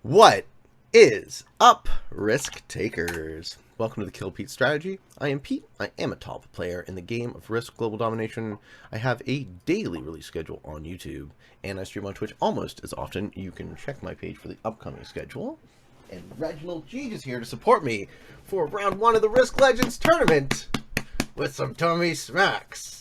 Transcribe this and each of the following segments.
What is up, risk takers? Welcome to the Kill Pete strategy. I am Pete. I am a top player in the game of Risk Global Domination. I have a daily release schedule on YouTube, and I stream on Twitch almost as often. You can check my page for the upcoming schedule. And Reginald G is here to support me for round one of the Risk Legends tournament with some tummy smacks.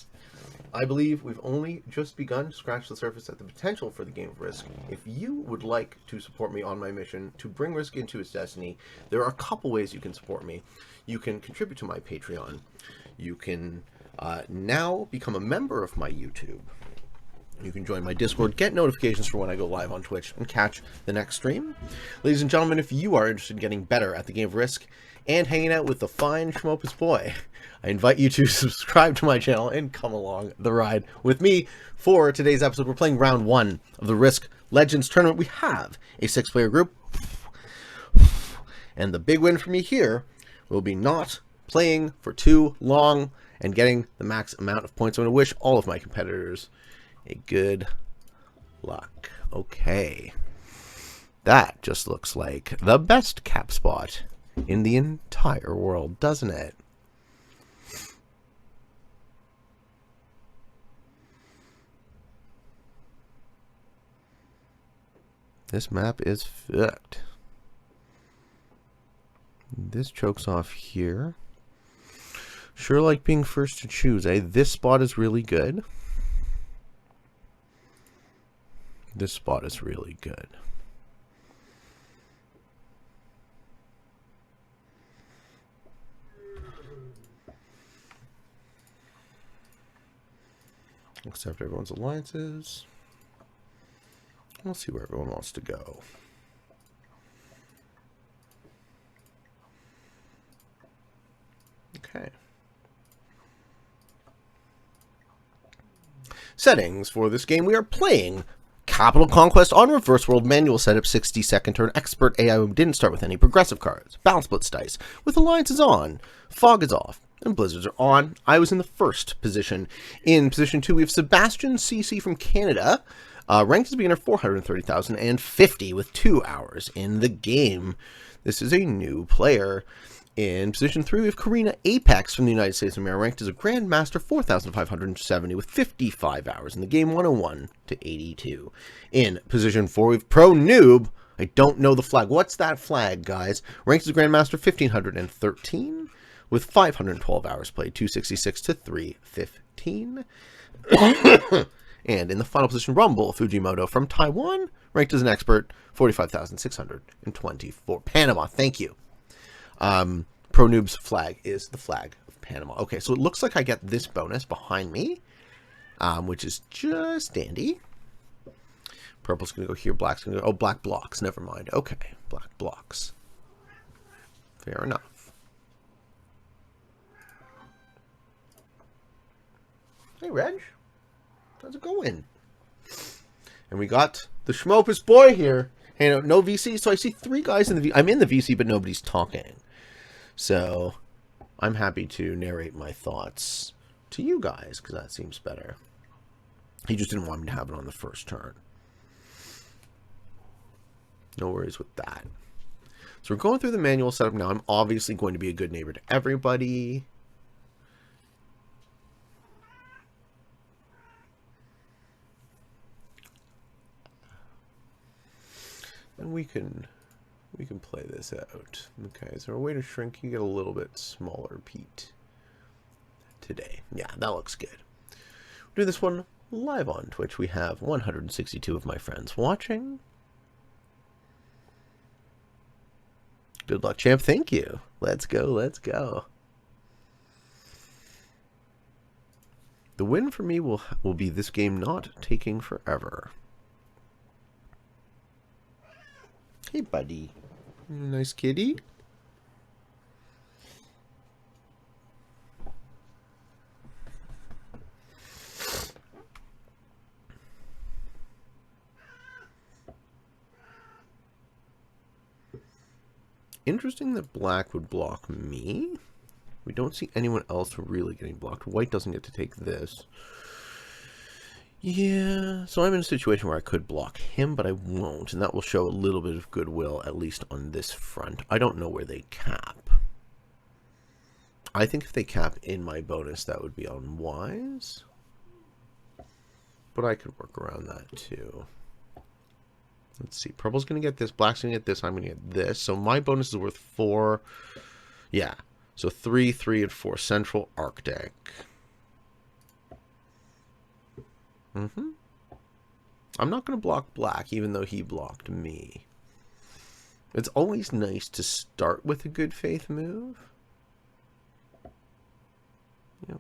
I believe we've only just begun to scratch the surface at the potential for the game of Risk. If you would like to support me on my mission to bring Risk into its destiny, there are a couple ways you can support me. You can contribute to my Patreon. You can now become a member of my YouTube. You can join my Discord, get notifications for when I go live on Twitch, and catch the next stream. Ladies and gentlemen, if you are interested in getting better at the game of Risk and hanging out with the fine Schmopus boy, I invite you to subscribe to my channel and come along the ride with me. For today's episode, we're playing round one of the Risk Legends tournament. We have a 6-player group, and the big win for me here will be not playing for too long and getting the max amount of points. I'm going to wish all of my competitors a good luck. Okay. That just looks like the best cap spot in the entire world, doesn't it? This map is fucked. This chokes off here. Sure like being first to choose, eh? This spot is really good. This spot is really good. Accept everyone's alliances. We'll see where everyone wants to go. Okay. Settings for this game. We are playing Capital Conquest on Reverse World, manual setup, 60-second turn, expert AI who didn't start with any progressive cards, balanced Blitz dice, with alliances on, fog is off, and blizzards are on. I was in the first position. In position 2, we have sebashtaincc from Canada, ranked as a beginner, 430,050 with 2 hours in the game. This is a new player. In position 3, we have Karina Apex from the United States of America, ranked as a Grandmaster, 4,570 with 55 hours in the game, 101 to 82. In position 4, we have Pro Noob. I don't know the flag. What's that flag, guys? Ranked as a Grandmaster, 1,513 with 512 hours played, 266 to 315. And in the final position, Rumble Fujimoto from Taiwan, ranked as an expert, 45,624. Panama, thank you. Pro Noob's flag is the flag of Panama. Okay, so it looks like I get this bonus behind me, which is just dandy. Purple's going to go here, black's going to go... Oh, black blocks, never mind. Okay, black blocks. Fair enough. Hey, Reg. How's it going? And we got the Schmopus boy here. Hey, no VC, so I see 3 guys in the I'm in the VC, but nobody's talking. So I'm happy to narrate my thoughts to you guys, because that seems better. He just didn't want me to have it on the first turn. No worries with that. So we're going through the manual setup now. I'm obviously going to be a good neighbor to everybody. And we can play this out. Okay, is there a way to shrink you get a little bit smaller, Pete? Today. Yeah, that looks good. We'll do this one live on Twitch. We have 162 of my friends watching. Good luck, champ. Thank you. Let's go, let's go. The win for me will be this game not taking forever. Hey, buddy. Nice kitty. Interesting that black would block me. We don't see anyone else really getting blocked. White doesn't get to take this. Yeah, so I'm in a situation where I could block him, but I won't, and that will show a little bit of goodwill, at least on this front. I don't know where they cap. I think if they cap in my bonus, that would be unwise. But I could work around that, too. Let's see. Purple's going to get this. Black's going to get this. I'm going to get this. So my bonus is worth 4. Yeah. So 3, 3, and 4. Central Arctic. I'm not going to block black, even though he blocked me. It's always nice to start with a good faith move. Yep.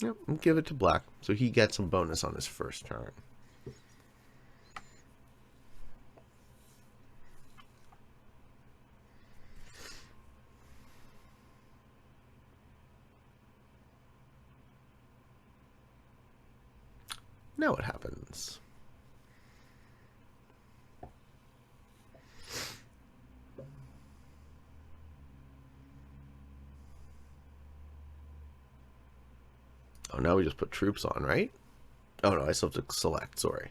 Yep, and give it to black, so he gets some bonus on his first turn. Now what happens? Oh, now we just put troops on, right? Oh no, I still have to select, sorry.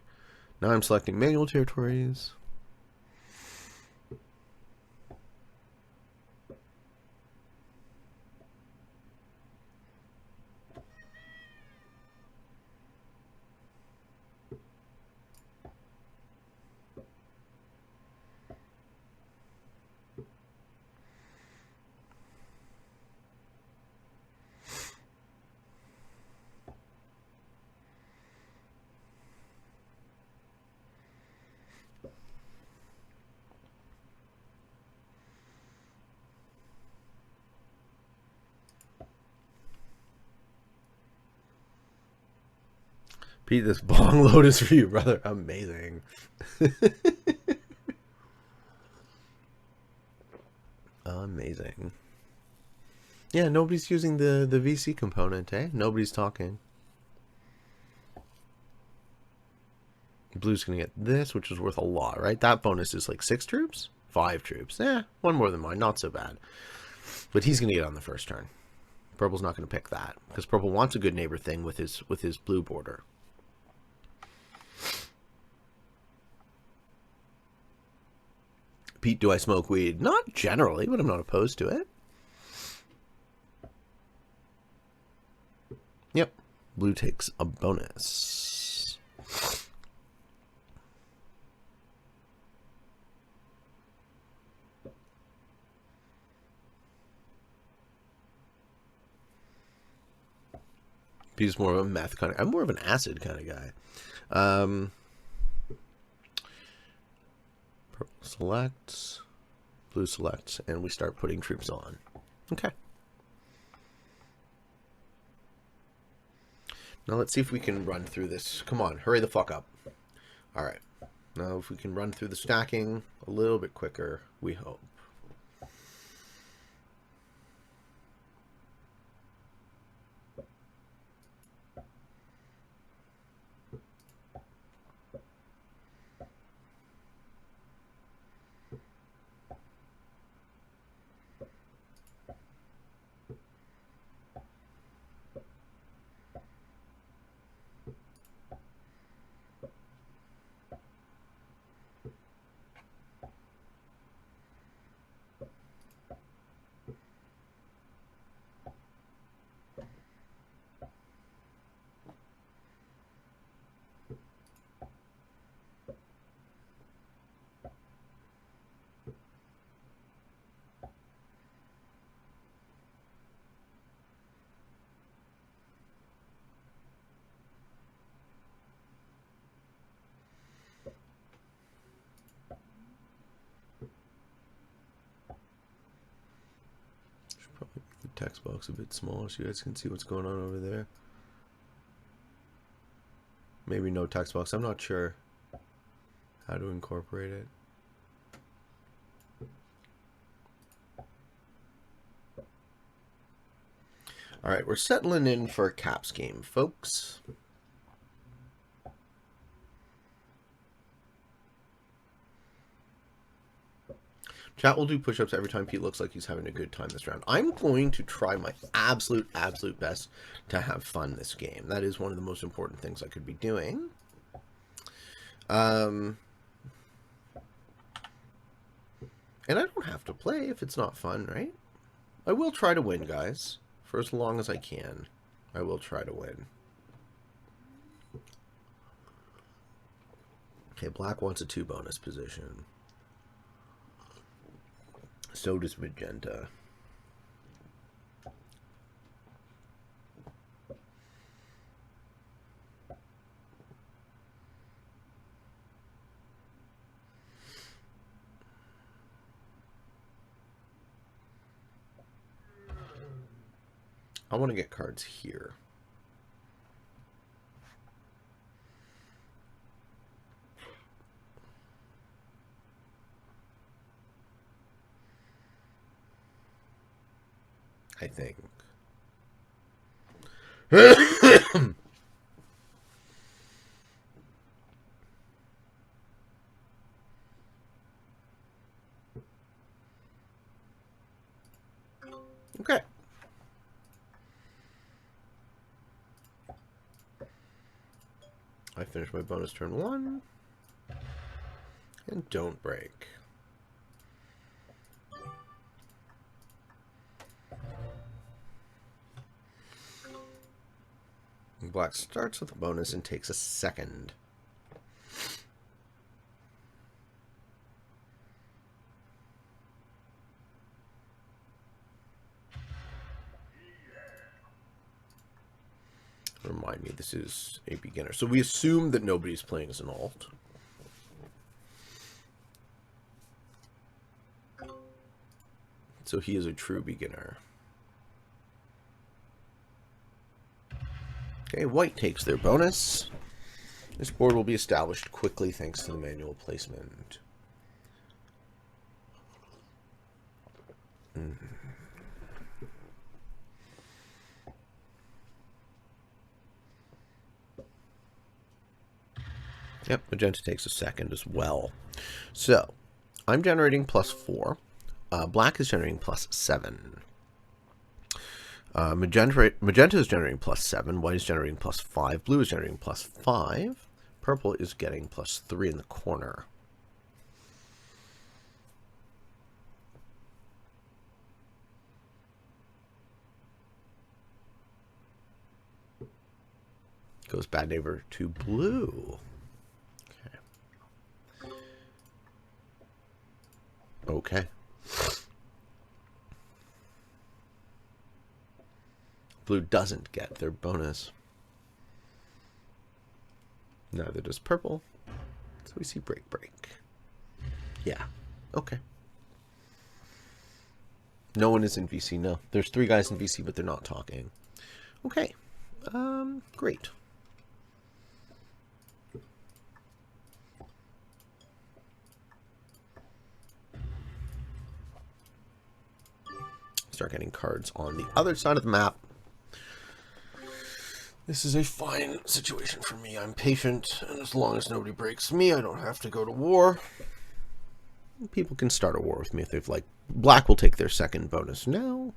Now I'm selecting manual territories. Pete, this bong load is for you, brother. Amazing. Amazing. Yeah, nobody's using the VC component, eh? Nobody's talking. Blue's going to get this, which is worth a lot, right? That bonus is like 6 troops? 5 troops. Eh, one more than mine. Not so bad. But he's going to get on the first turn. Purple's not going to pick that, because Purple wants a good neighbor thing with his blue border. Pete, do I smoke weed? Not generally, but I'm not opposed to it. Yep. Blue takes a bonus. Pete's more of a meth kind of... I'm more of an acid kind of guy. Purple selects. Blue selects. And we start putting troops on. Okay. Now let's see if we can run through this. Come on, hurry the fuck up. Alright. Now if we can run through the stacking a little bit quicker, we hope. Probably make the text box a bit smaller so you guys can see what's going on over there. Maybe no text box. I'm not sure how to incorporate it. Alright, we're settling in for a caps game, folks. Chat will do push-ups every time Pete looks like he's having a good time this round. I'm going to try my absolute best to have fun this game. That is one of the most important things I could be doing. And I don't have to play if it's not fun, right? I will try to win, guys. For as long as I can, I will try to win. Okay, black wants a 2 bonus position. So does magenta. I want to get cards here. I think. Okay. I finished my bonus turn 1. And don't break. Black starts with a bonus and takes a second. Remind me, this is a beginner. So we assume that nobody's playing as an alt. So he is a true beginner. Okay, white takes their bonus. This board will be established quickly thanks to the manual placement. Yep, magenta takes a second as well. So, I'm generating +4. Black is generating +7. Magenta is generating +7. White is generating +5. Blue is generating +5. Purple is getting +3 in the corner. Goes bad neighbor to blue. Okay. Blue doesn't get their bonus. Neither does purple. So we see break. Yeah. Okay. No one is in VC. No. There's 3 guys in VC, but they're not talking. Okay. Great. Start getting cards on the other side of the map. This is a fine situation for me. I'm patient, and as long as nobody breaks me, I don't have to go to war. People can start a war with me if they've like. Black will take their second bonus now.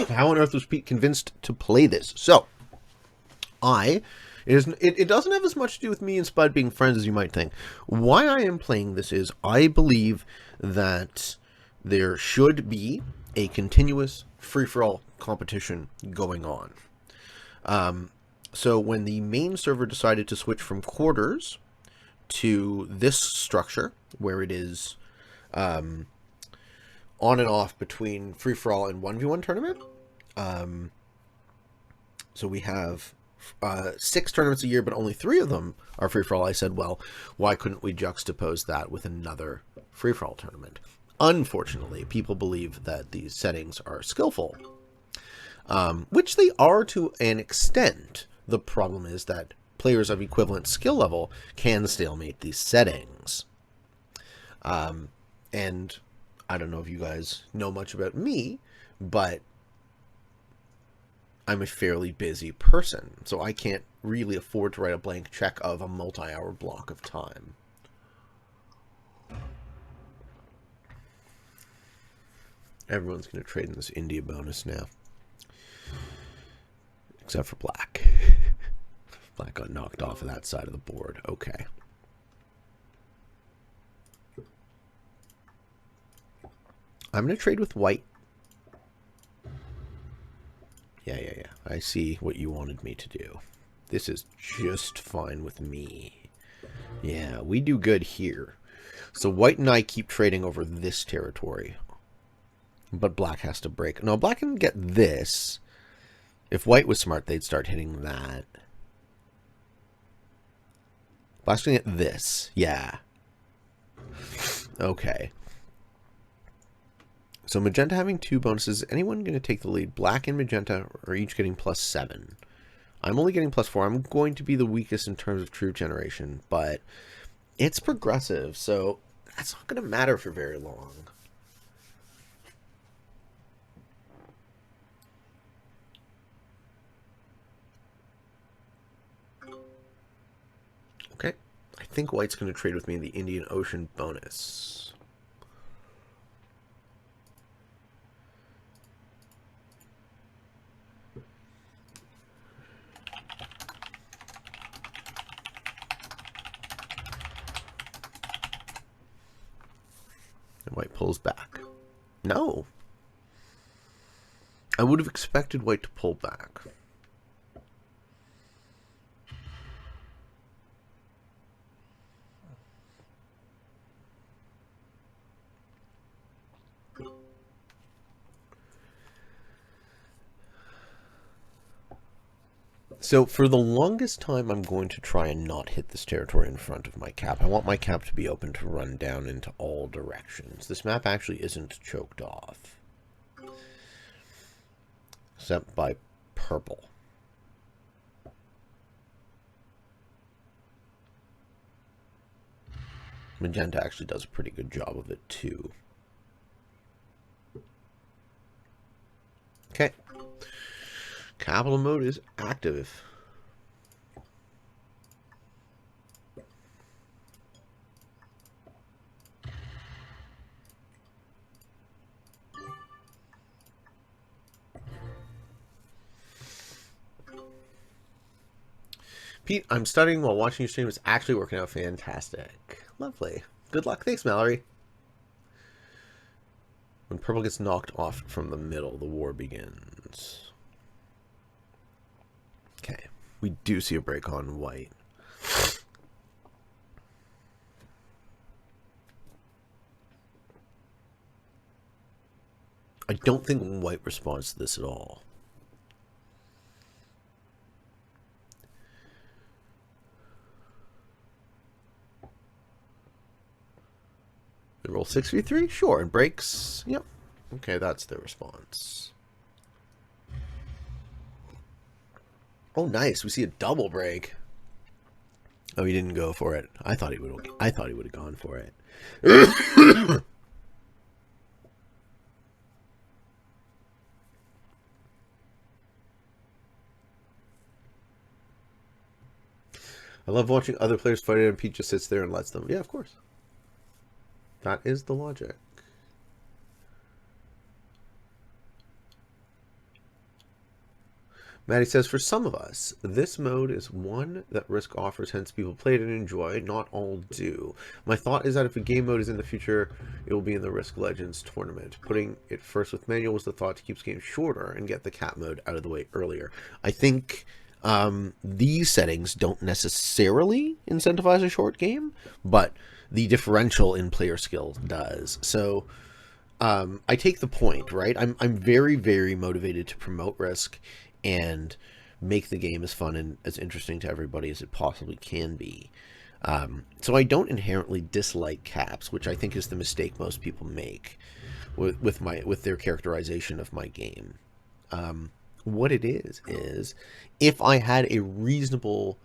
How on earth was Pete convinced to play this? So, it doesn't have as much to do with me and Spud being friends as you might think. Why I am playing this is I believe that there should be a continuous free-for-all competition going on. So when the main server decided to switch from quarters to this structure, where it is on and off between free-for-all and 1v1 tournament. So we have 6 tournaments a year, but only 3 of them are free-for-all. I said, well, why couldn't we juxtapose that with another free-for-all tournament? Unfortunately, people believe that these settings are skillful, which they are to an extent. The problem is that players of equivalent skill level can stalemate these settings. And I don't know if you guys know much about me, but I'm a fairly busy person, so I can't really afford to write a blank check of a multi-hour block of time. Everyone's going to trade in this India bonus now. Except for Black. Black got knocked off of that side of the board. Okay. I'm going to trade with White. Yeah. I see what you wanted me to do. This is just fine with me. Yeah, we do good here. So White and I keep trading over this territory. But Black has to break. No, Black can get this. If White was smart, they'd start hitting that. Black's gonna get this. Yeah. Okay. So Magenta having 2 bonuses. Anyone going to take the lead? Black and Magenta are each getting +7. I'm only getting +4. I'm going to be the weakest in terms of troop generation, but it's progressive, so that's not going to matter for very long. Okay. I think White's going to trade with me in the Indian Ocean bonus. And White pulls back. No. I would have expected White to pull back. So for the longest time, I'm going to try and not hit this territory in front of my cap. I want my cap to be open to run down into all directions. This map actually isn't choked off. Except by purple. Magenta actually does a pretty good job of it too. Okay. Capital mode is active. Pete, I'm studying while watching your stream. It's actually working out fantastic. Lovely. Good luck. Thanks, Mallory. When purple gets knocked off from the middle, the war begins. Okay. We do see a break on White. I don't think White responds to this at all. They roll 6v3? Sure. And breaks? Yep. Okay, that's their response. Oh, nice. We see a double break. Oh, he didn't go for it. I thought he would have gone for it. I love watching other players fight it, and Pete just sits there and lets them. Yeah, of course. That is the logic. Maddie says, for some of us, this mode is one that Risk offers, hence people play it and enjoy. Not all do. My thought is that if a game mode is in the future, it will be in the Risk Legends tournament. Putting it first with manual was the thought to keep games shorter and get the cat mode out of the way earlier. I think these settings don't necessarily incentivize a short game, but the differential in player skill does. So I take the point, right? I'm very, very motivated to promote Risk and make the game as fun and as interesting to everybody as it possibly can be. So I don't inherently dislike caps, which I think is the mistake most people make with their characterization of my game. What it is if I had a reasonable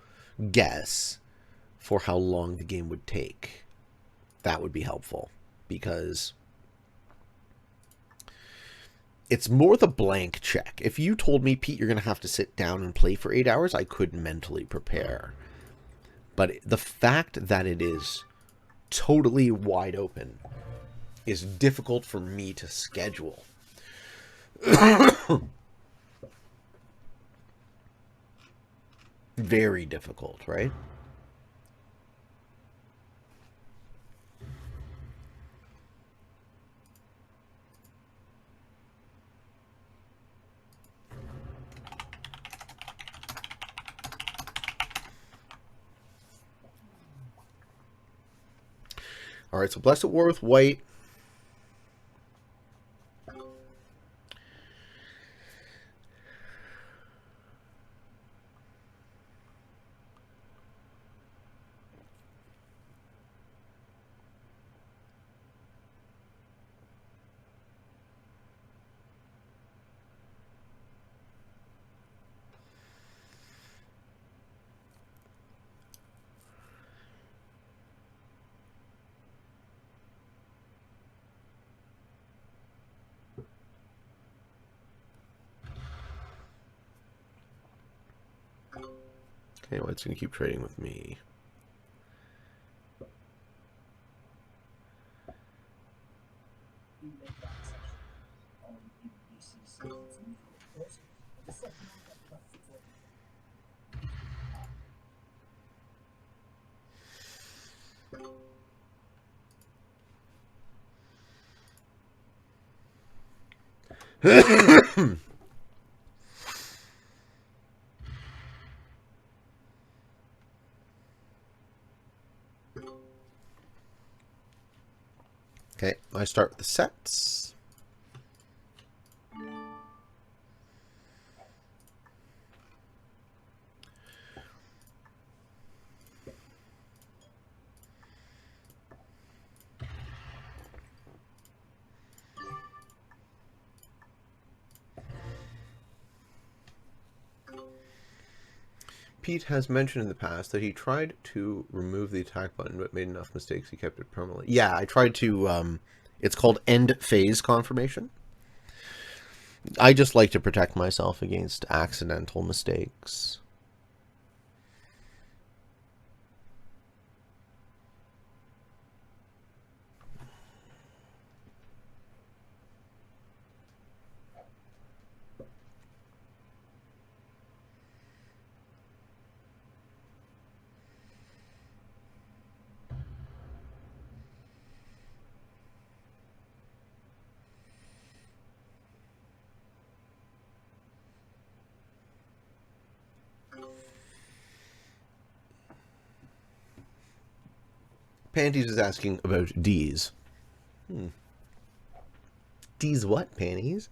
guess for how long the game would take, that would be helpful, because it's more the blank check. If you told me, Pete, you're going to have to sit down and play for 8 hours, I could mentally prepare. But the fact that it is totally wide open is difficult for me to schedule. Very difficult, right? Alright, so Blessed War with white. Okay, white's going to keep trading with me. Okay, I start with the sets. Pete has mentioned in the past that he tried to remove the attack button but made enough mistakes he kept it permanently. Yeah, I tried to, it's called end phase confirmation. I just like to protect myself against accidental mistakes. Panties is asking about D's. D's what, Panties?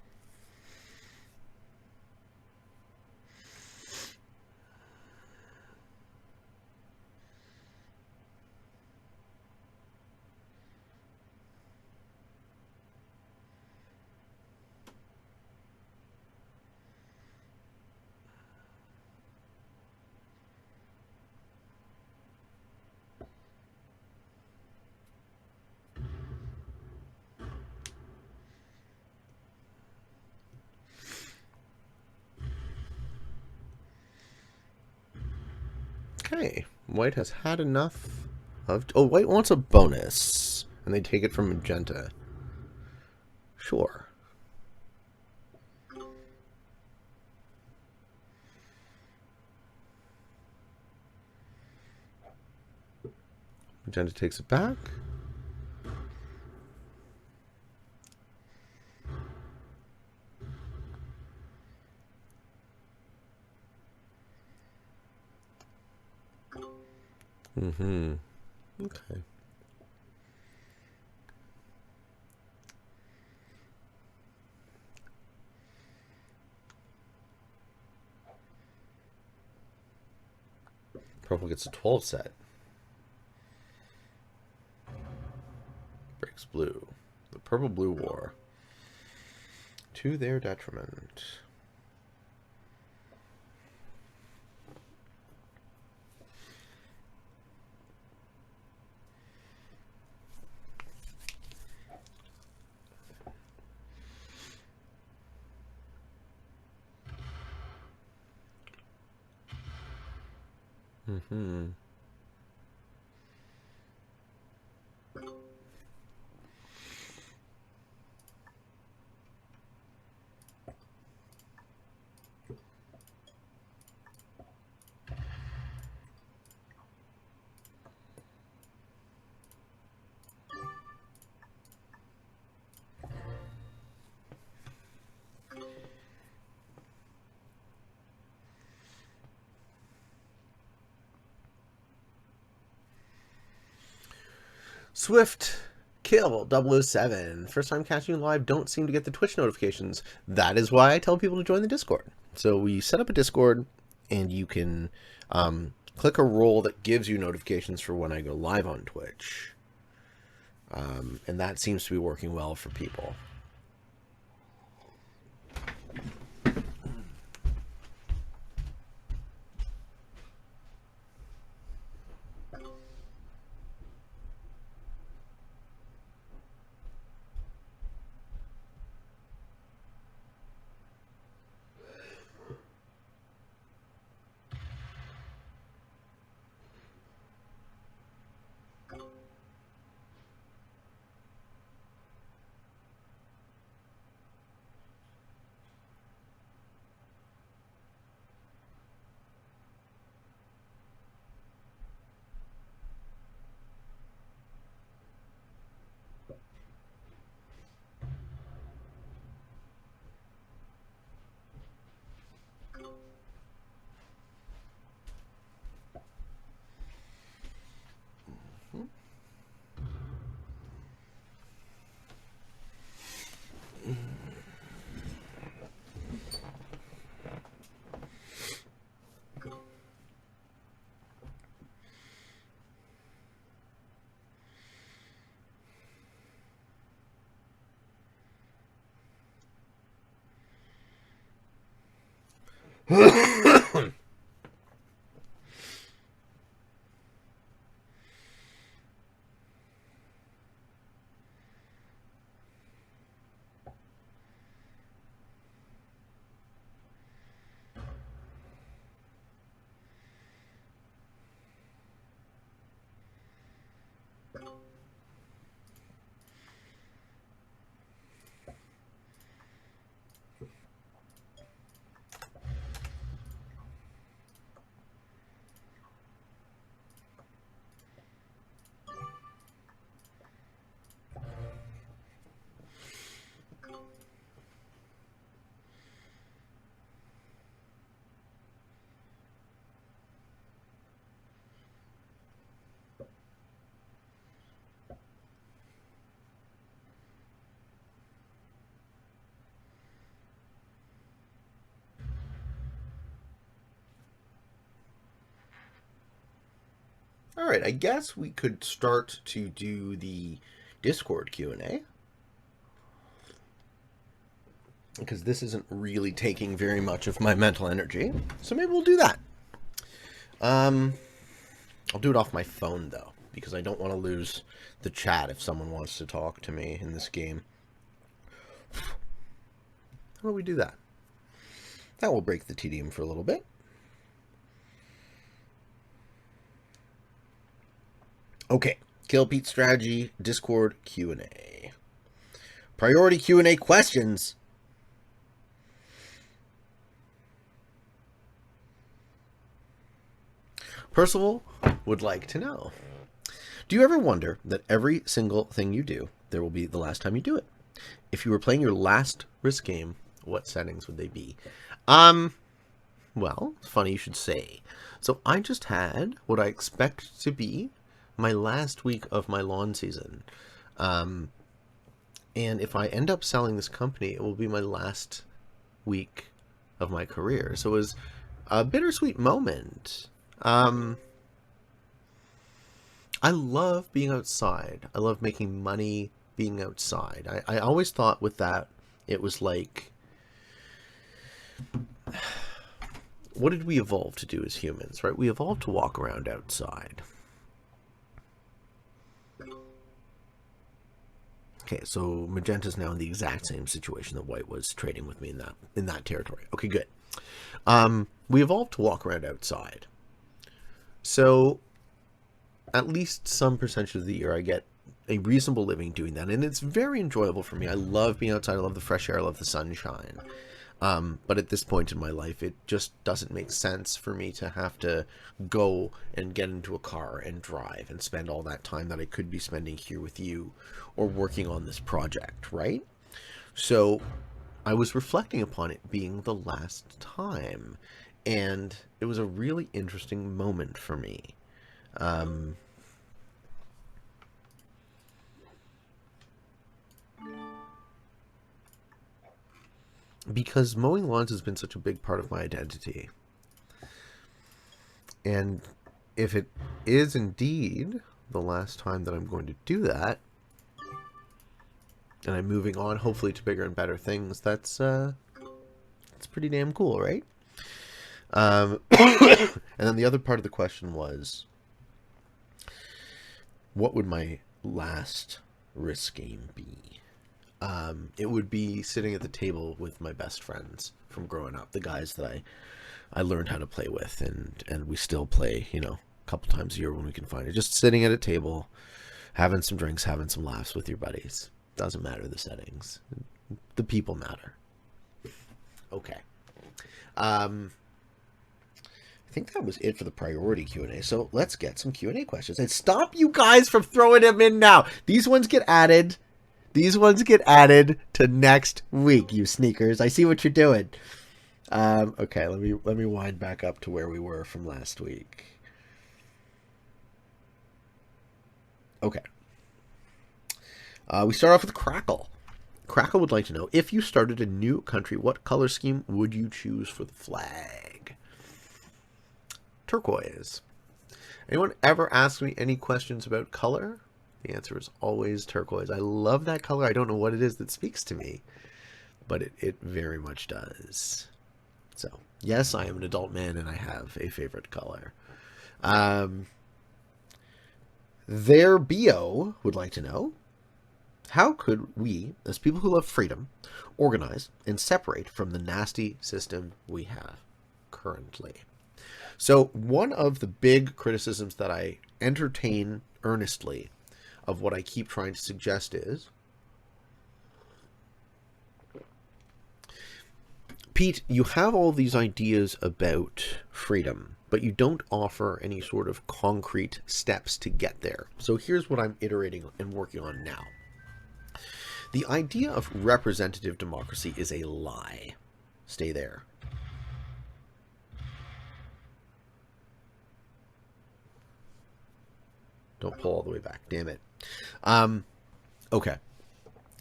Okay, white has had enough of... Oh, white wants a bonus, and they take it from magenta. Sure. Magenta takes it back. Mm-hmm. Okay. Purple gets a 12 set. Breaks blue. The purple-blue war. To their detriment. Mm-hmm. Swift Kill 007. First time catching you live, don't seem to get the Twitch notifications. That is why I tell people to join the Discord. So we set up a Discord, and you can click a role that gives you notifications for when I go live on Twitch. And that seems to be working well for people. All right, I guess we could start to do the Discord Q&A. Because this isn't really taking very much of my mental energy. So maybe we'll do that. I'll do it off my phone, though, because I don't want to lose the chat if someone wants to talk to me in this game. How do we do that? That will break the tedium for a little bit. Okay, Kill Pete Strategy, Discord Q&A. Priority Q&A questions. Percival would like to know, do you ever wonder that every single thing you do, there will be the last time you do it? If you were playing your last Risk game, what settings would they be? Well, it's funny you should say. So I just had what I expect to be my last week of my lawn season. And if I end up selling this company, it will be my last week of my career. So it was a bittersweet moment. I love being outside. I love making money being outside. I always thought with that, it was like, what did we evolve to do as humans, right? We evolved to walk around outside. Okay, so Magenta's now in the exact same situation that White was trading with me in that territory. Okay, good. We evolved to walk around outside. So at least some percentage of the year I get a reasonable living doing that, and it's very enjoyable for me. I love being outside. I love the fresh air. I love the sunshine. But at this point in my life, it just doesn't make sense for me to have to go and get into a car and drive and spend all that time that I could be spending here with you or working on this project, right? So I was reflecting upon it being the last time, and it was a really interesting moment for me. Um, because mowing lawns has been such a big part of my identity. And if it is indeed the last time that I'm going to do that, and I'm moving on, hopefully to bigger and better things, that's pretty damn cool, right? And then the other part of the question was, what would my last risk game be? It would be sitting at the table with my best friends from growing up, the guys that I learned how to play with, and we still play, a couple times a year when we can find it. Just sitting at a table, having some drinks, having some laughs with your buddies. Doesn't matter the settings. The people matter. Okay. I think that was it for the priority Q&A. So let's get some Q&A questions. And stop you guys from throwing them in now. These ones get added. These ones get added to next week, you sneakers. I see what you're doing. Okay, let me wind back up to where we were from last week. Okay. We start off with Crackle. Crackle would like to know, if you started a new country, what color scheme would you choose for the flag? Turquoise. Anyone ever ask me any questions about color? The answer is always turquoise. I love that color. I don't know what it is that speaks to me, but it very much does. So, yes, I am an adult man and I have a favorite color. Their BO would like to know, how could we, as people who love freedom, organize and separate from the nasty system we have currently? So one of the big criticisms that I entertain earnestly of what I keep trying to suggest is, Pete, you have all these ideas about freedom, but you don't offer any sort of concrete steps to get there. So here's what I'm iterating and working on now. The idea of representative democracy is a lie. Stay there. Don't pull all the way back. Damn it. Okay.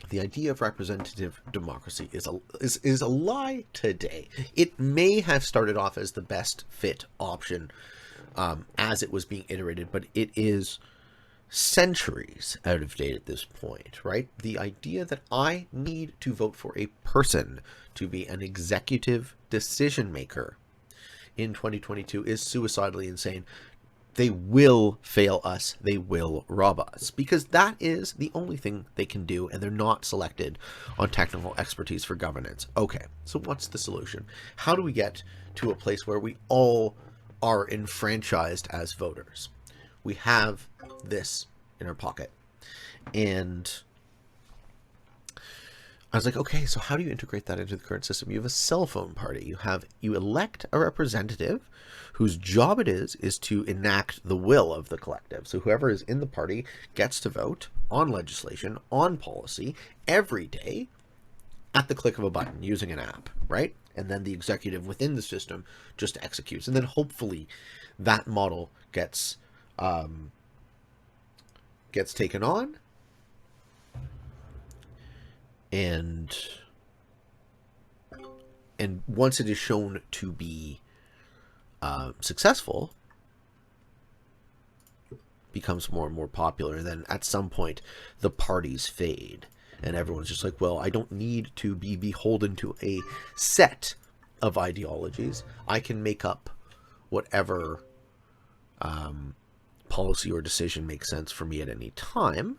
The idea of representative democracy is a lie today. It may have started off as the best fit option as it was being iterated, but it is centuries out of date at this point, right? The idea that I need to vote for a person to be an executive decision maker in 2022 is suicidally insane. They will fail us. They will rob us, because that is the only thing they can do, and they're not selected on technical expertise for governance. Okay, so what's the solution? How do we get to a place where we all are enfranchised as voters? We have this in our pocket. And I was like, okay, so how do you integrate that into the current system? You have a cell phone party. You elect a representative whose job it is to enact the will of the collective. So whoever is in the party gets to vote on legislation, on policy, every day at the click of a button using an app, right? And then the executive within the system just executes. And then hopefully that model gets taken on, and once it is shown to be successful, becomes more and more popular, and then at some point the parties fade and everyone's just like, well, I don't need to be beholden to a set of ideologies. I can make up whatever policy or decision makes sense for me at any time.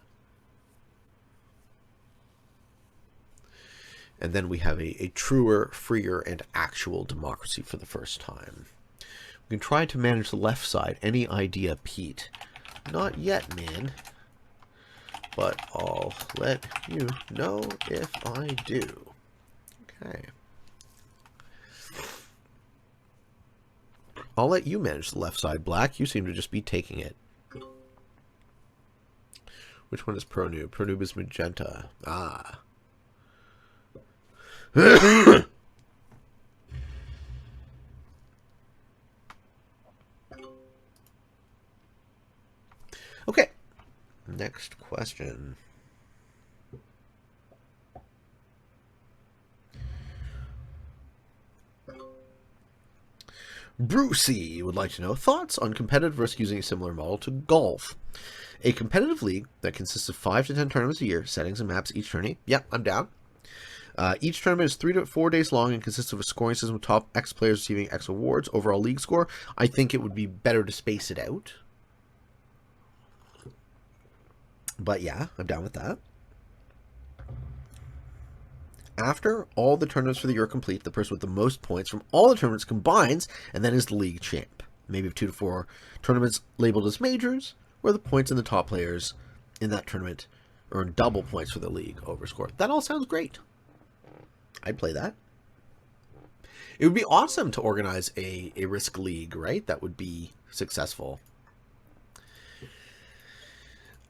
And then we have a truer, freer, and actual democracy for the first time. You can try to manage the left side. Any idea, Pete? Not yet, man. But I'll let you know if I do. Okay. I'll let you manage the left side, Black. You seem to just be taking it. Which one is Pro Noob? Pro Noob is magenta. Ah. Okay. Next question. Brucey would like to know thoughts on competitive risk using a similar model to golf. A competitive league that consists of 5 to 10 tournaments a year, settings and maps each tourney. Yep, I'm down. Each tournament is 3 to 4 days long and consists of a scoring system with top X players receiving X awards. Overall league score. I think it would be better to space it out. But yeah, I'm down with that. After all the tournaments for the year are complete, the person with the most points from all the tournaments combines and then is the league champ. Maybe 2 to 4 tournaments labeled as majors, where the points in the top players in that tournament earn double points for the league over score. That all sounds great. I'd play that. It would be awesome to organize a risk league, right? That would be successful.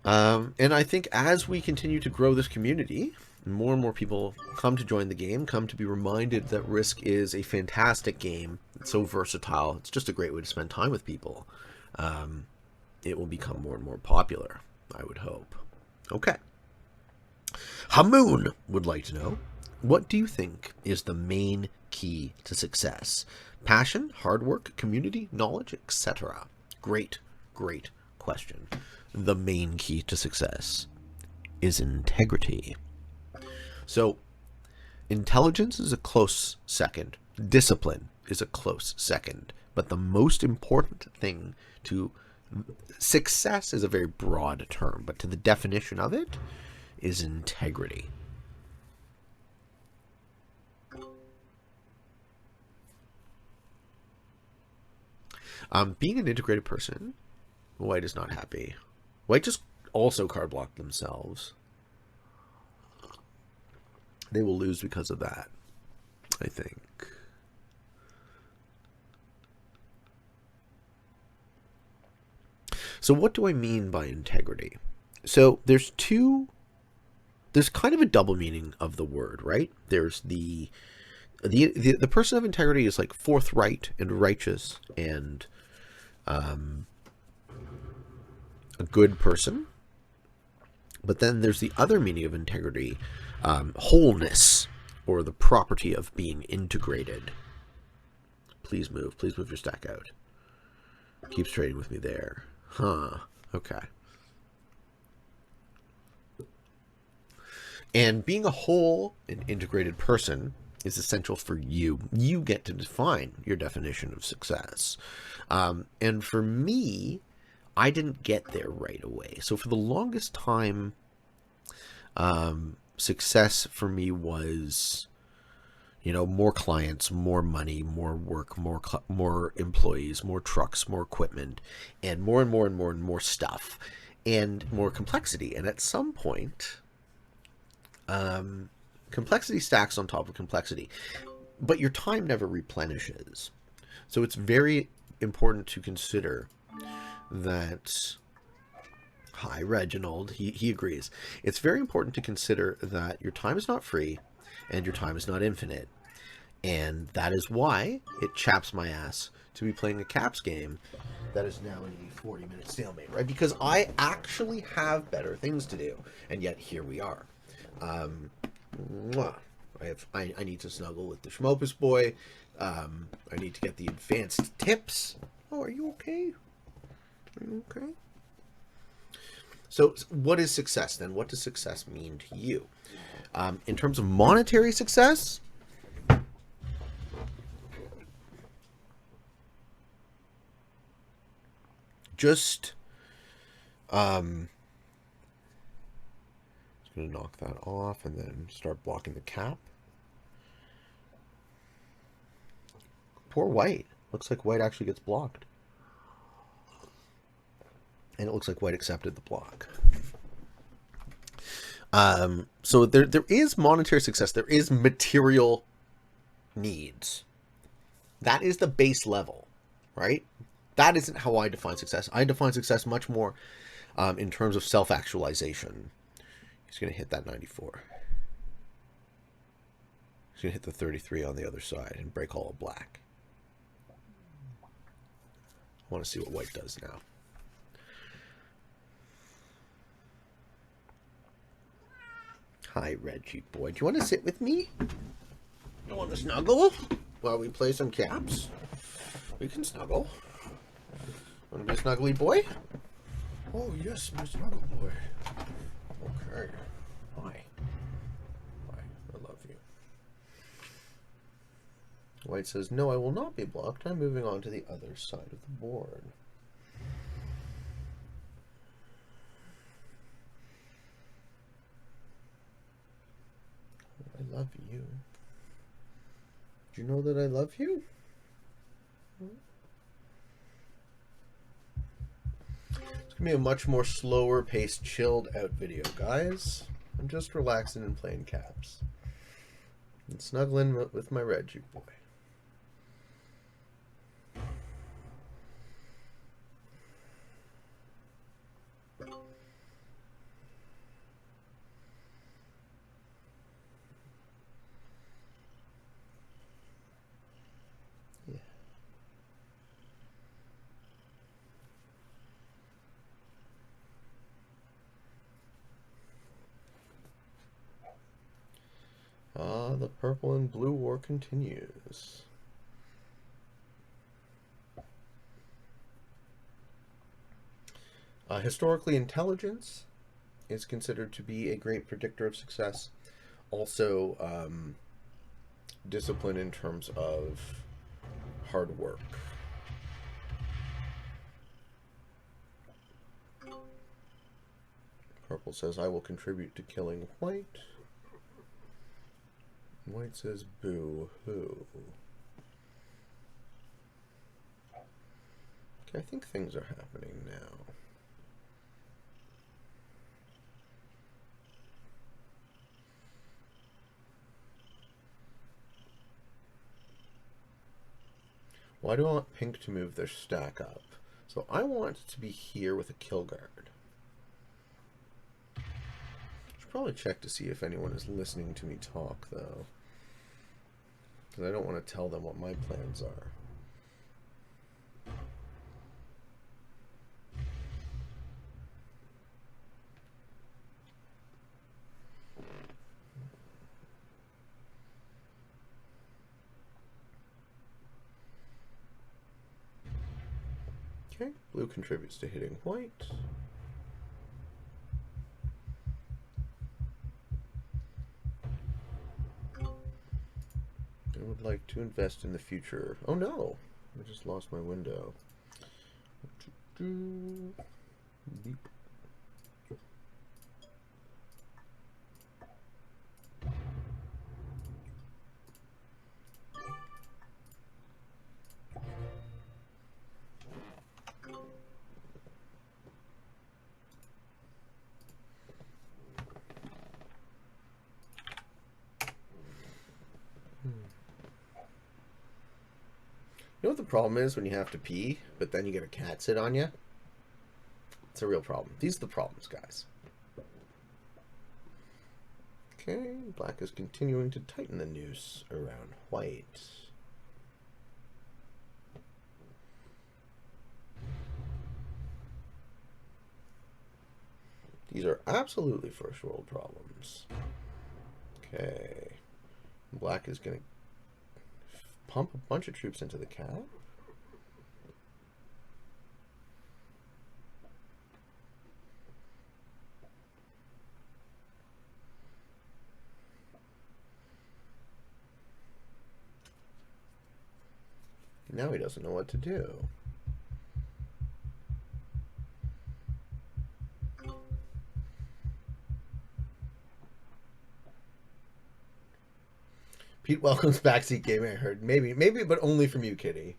And I think as we continue to grow this community, more and more people come to join the game, come to be reminded that Risk is a fantastic game. It's so versatile. It's just a great way to spend time with people. It will become more and more popular, I would hope. Okay. Hamoon would like to know, what do you think is the main key to success? Passion, hard work, community, knowledge, etc. Great, great question. The main key to success is integrity. So, intelligence is a close second. Discipline is a close second. But the most important thing to success is a very broad term, but to the definition of it is integrity. Being an integrated person, White is not happy. White just also card blocked themselves. They will lose because of that, I think. So what do I mean by integrity? So there's kind of a double meaning of the word, right? There's the person of integrity is like forthright and righteous and a good person. But then there's the other meaning of integrity, wholeness, or the property of being integrated. Please move your stack out. Keeps trading with me there. Huh, okay. And being a whole and integrated person is essential for you. You get to define your definition of success. And for me, I didn't get there right away. So for the longest time, success for me was, more clients, more money, more work, more employees, more trucks, more equipment, and more stuff, and more complexity. And at some point, complexity stacks on top of complexity, but your time never replenishes. So it's very important to consider that. Hi, Reginald. He agrees. It's very important to consider that your time is not free and your time is not infinite. And that is why it chaps my ass to be playing a Caps game that is now in a 40-minute stalemate, right? Because I actually have better things to do, and yet here we are. I need to snuggle with the Schmopus boy. I need to get the advanced tips. Oh, are you okay? Are you okay? So what is success then? What does success mean to you? In terms of monetary success, just going to knock that off and then start blocking the cap. Poor White. Looks like white actually gets blocked. And it looks like white accepted the block. So there is monetary success. There is material needs. That is the base level, right? That isn't how I define success. I define success much more in terms of self-actualization. He's going to hit that 94. He's going to hit the 33 on the other side and break all of black. I want to see what white does now. Hi, Reggie boy. Do you want to sit with me? You want to snuggle while we play some caps? We can snuggle. Want to be a snuggly boy? Oh, yes, my snuggle boy. Okay. Hi. Hi. I love you. White says, no, I will not be blocked. I'm moving on to the other side of the board. I love you. Do you know that I love you? It's gonna be a much more slower paced, chilled out video, guys. I'm just relaxing and playing caps. And snuggling with my Reggie boy. The purple and blue war continues. Historically, intelligence is considered to be a great predictor of success. Also, discipline in terms of hard work. Purple says, I will contribute to killing white. White says, boo-hoo. Okay, I think things are happening now. Why do I want pink to move their stack up? So I want it to be here with a kill guard. Should probably check to see if anyone is listening to me talk, though. Because I don't want to tell them what my plans are. Okay, blue contributes to hitting white. I would like to invest in the future. Oh no! I just lost my window. Beep. You know what the problem is when you have to pee, but then you get a cat sit on you? It's a real problem. These are the problems, guys. Okay, black is continuing to tighten the noose around white. These are absolutely first world problems. Okay. Black is going to pump a bunch of troops into the cat. Now he doesn't know what to do. Pete welcomes backseat gaming. I heard maybe, but only from you, Kitty.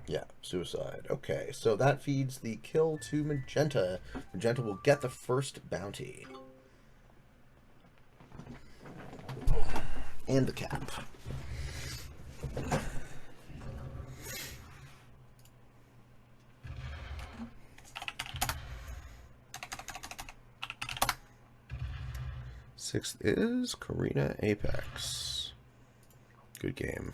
Yeah, suicide. Okay, so that feeds the kill to Magenta. Magenta will get the first bounty. And the cap. Sixth is Karina Apex. Good game.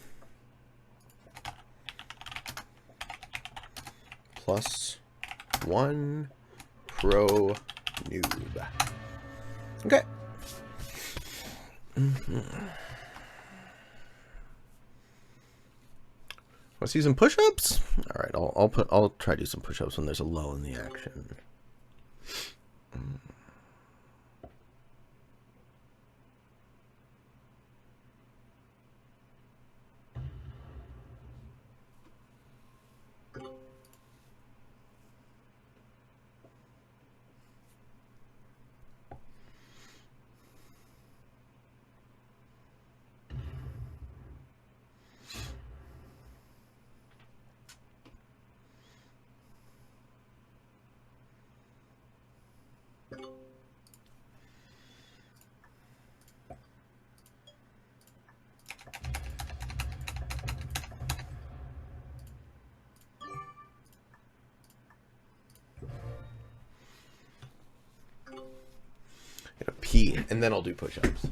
+1 pro noob. Okay. Want to see some push-ups? All right, I'll try to do some push-ups when there's a lull in the action. Gonna pee, and then I'll do push-ups.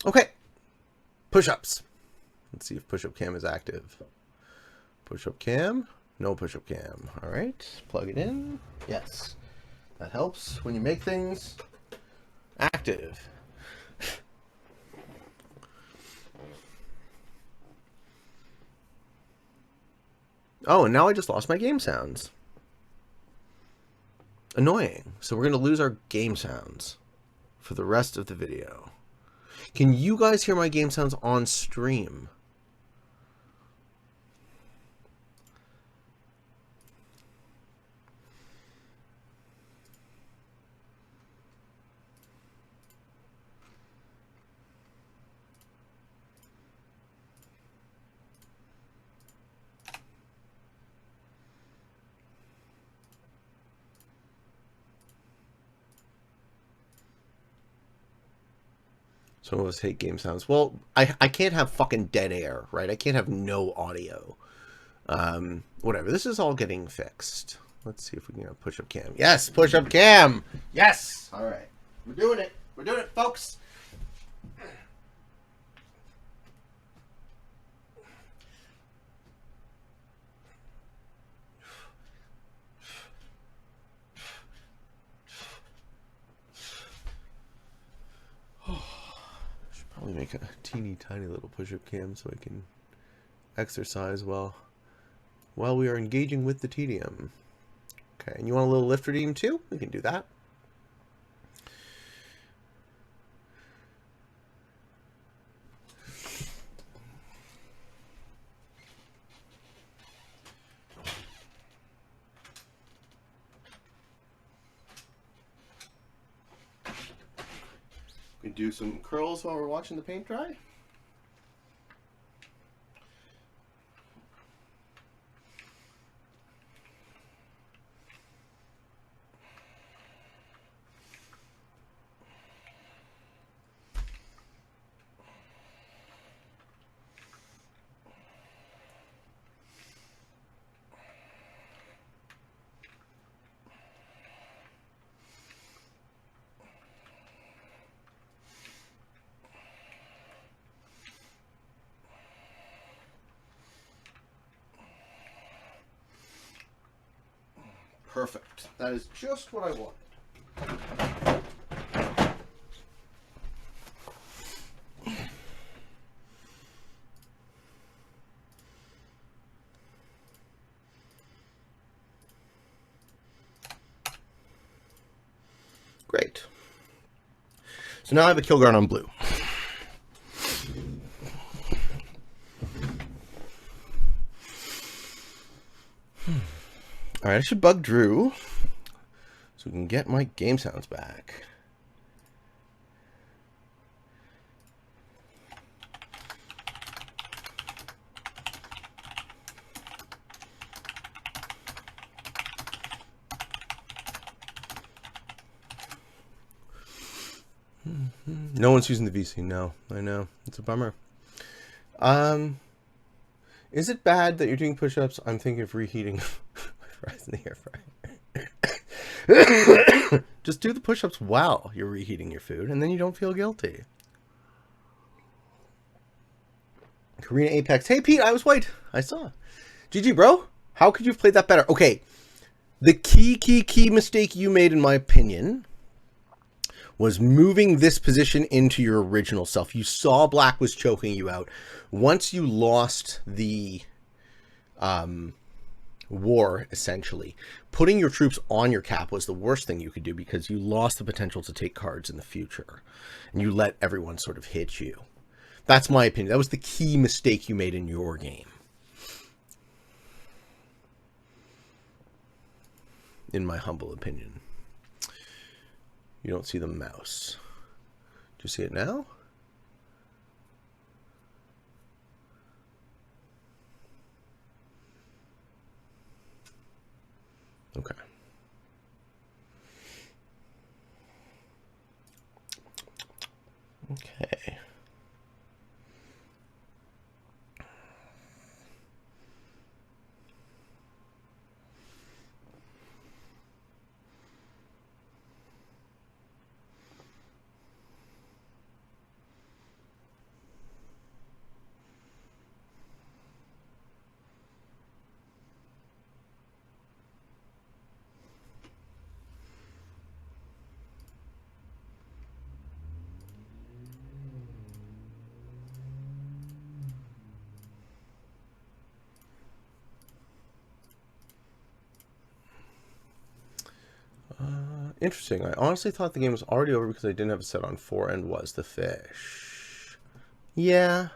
Okay. Push-ups. Let's see if push-up cam is active. Push-up cam. No push-up cam. All right. Plug it in. Yes. That helps when you make things active. Oh, and now I just lost my game sounds. Annoying. So we're going to lose our game sounds for the rest of the video. Can you guys hear my game sounds on stream? Some of us hate game sounds. Well, I can't have fucking dead air, right? I can't have no audio. Whatever. This is all getting fixed. Let's see if we can get a push-up cam. Yes, push-up cam! Yes! All right. We're doing it. We're doing it, folks. Should probably make a teeny tiny little push-up cam so I can exercise while we are engaging with the tedium. Okay, and you want a little lift redeem too? We can do that. We do some curls while we're watching the paint dry. Perfect. That is just what I wanted. Great. So now I have a kill guard on blue. Alright, I should bug Drew so we can get my game sounds back. No one's using the VC. No, I know. It's a bummer. Is it bad that you're doing push-ups? I'm thinking of reheating fries in the air fryer. Just do the push-ups while you're reheating your food, and then you don't feel guilty. Karina Apex. Hey, Pete, I was white. I saw. GG, bro. How could you have played that better? Okay. The key mistake you made, in my opinion, was moving this position into your original self. You saw black was choking you out. Once you lost the war, essentially, putting your troops on your cap was the worst thing you could do because you lost the potential to take cards in the future. And you let everyone sort of hit you. That's my opinion. That was the key mistake you made in your game. In my humble opinion. You don't see the mouse. Do you see it now? Okay. Okay. Interesting. I honestly thought the game was already over because I didn't have a set on 4 and was the fish. Yeah.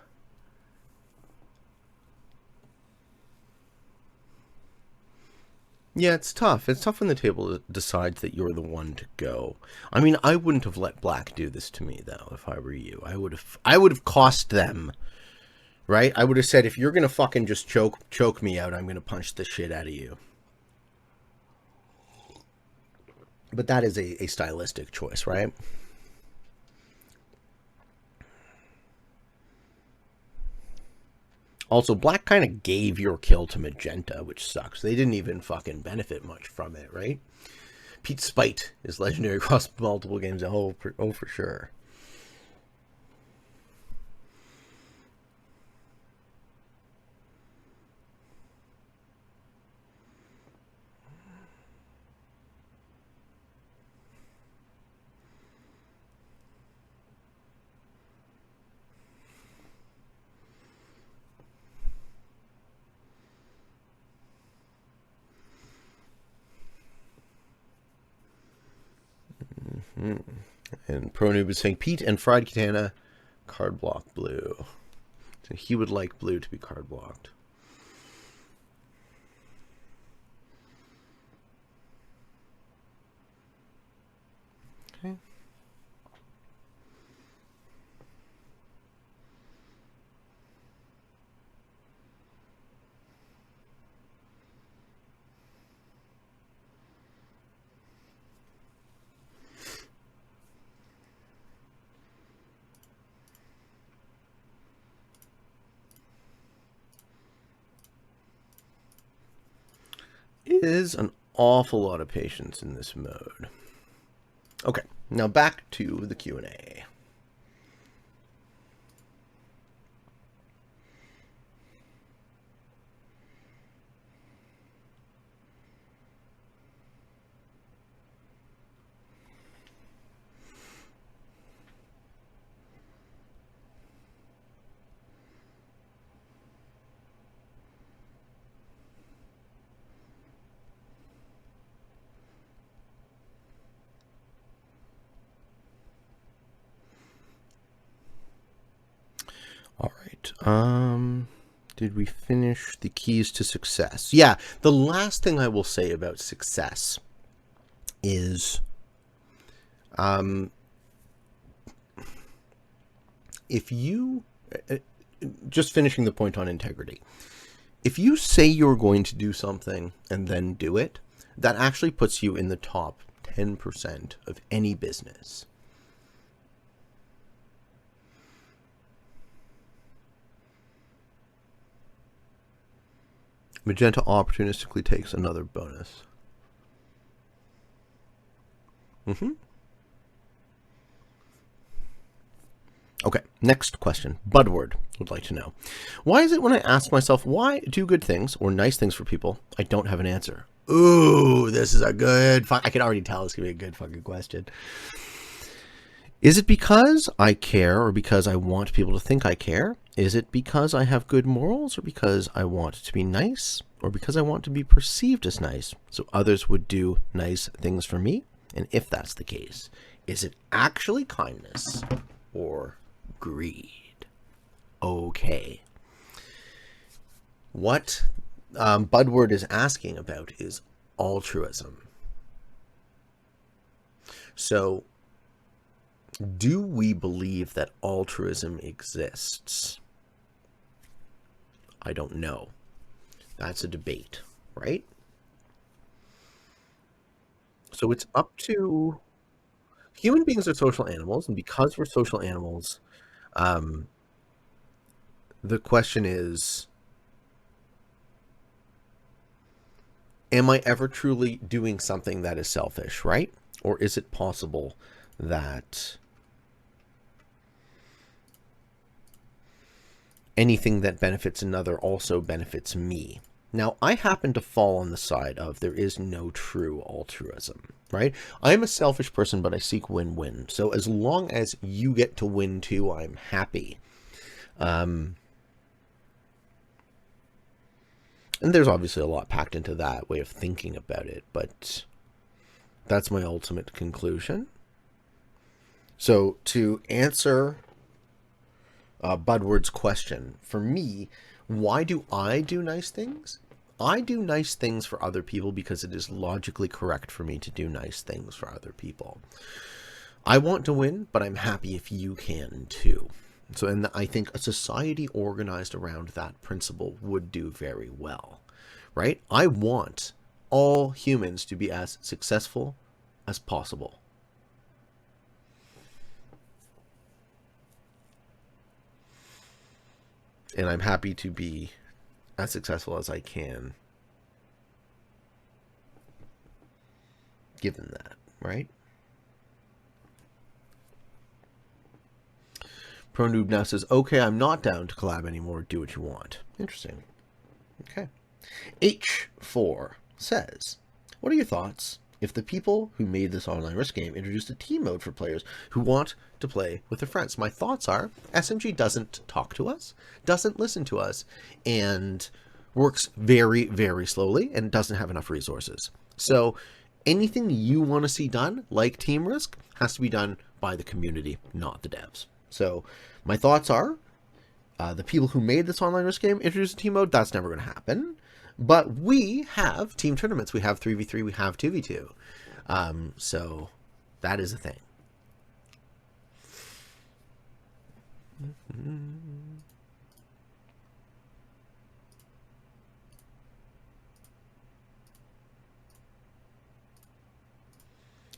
Yeah, it's tough. It's tough when the table decides that you're the one to go. I mean, I wouldn't have let black do this to me, though, if I were you. I would have cost them, right? I would have said, if you're going to fucking just choke me out, I'm going to punch the shit out of you. But that is a stylistic choice, right? Also, black kind of gave your kill to magenta, which sucks. They didn't even fucking benefit much from it, right? Pete's Spite is legendary across multiple games. Oh, for sure. And ProNoob is saying Pete and Fried Katana, card block blue. So he would like blue to be card blocked. Okay. Is an awful lot of patience in this mode. Okay, now back to the Q&A. All right. Did we finish the keys to success? Yeah, the last thing I will say about success is if you just finishing the point on integrity. If you say you're going to do something and then do it, that actually puts you in the top 10% of any business. Magenta opportunistically takes another bonus. Okay, next question. Budward would like to know, why is it when I ask myself why do good things or nice things for people, I don't have an answer? Ooh, this is a good... I can already tell it's going to be a good fucking question. Is it because I care or because I want people to think I care? Is it because I have good morals or because I want to be nice or because I want to be perceived as nice so others would do nice things for me? And if that's the case, is it actually kindness or greed? Okay. What Budward is asking about is altruism. So, do we believe that altruism exists? I don't know. That's a debate, right? So it's up to... Human beings are social animals, and because we're social animals, the question is, am I ever truly doing something that is selfish, right? Or is it possible that anything that benefits another also benefits me? Now, I happen to fall on the side of there is no true altruism, right? I'm a selfish person, but I seek win-win. So as long as you get to win too, I'm happy. And there's obviously a lot packed into that way of thinking about it, but that's my ultimate conclusion. So to answer Budward's question, for me, why do I do nice things? I do nice things for other people because it is logically correct for me to do nice things for other people. I want to win, but I'm happy if you can too. So, and I think a society organized around that principle would do very well, right? I want all humans to be as successful as possible. And I'm happy to be as successful as I can, given that, right? ProNoob now says, okay, I'm not down to collab anymore. Do what you want. Interesting. Okay. H4 says, what are your thoughts if the people who made this online risk game introduced a team mode for players who want to play with their friends? My thoughts are SMG doesn't talk to us, doesn't listen to us, and works very, very slowly and doesn't have enough resources. So anything you want to see done, like Team Risk, has to be done by the community, not the devs. So my thoughts are, the people who made this online Risk game introduced a team mode. That's never going to happen. But we have team tournaments. We have 3v3. We have 2v2. So that is a thing.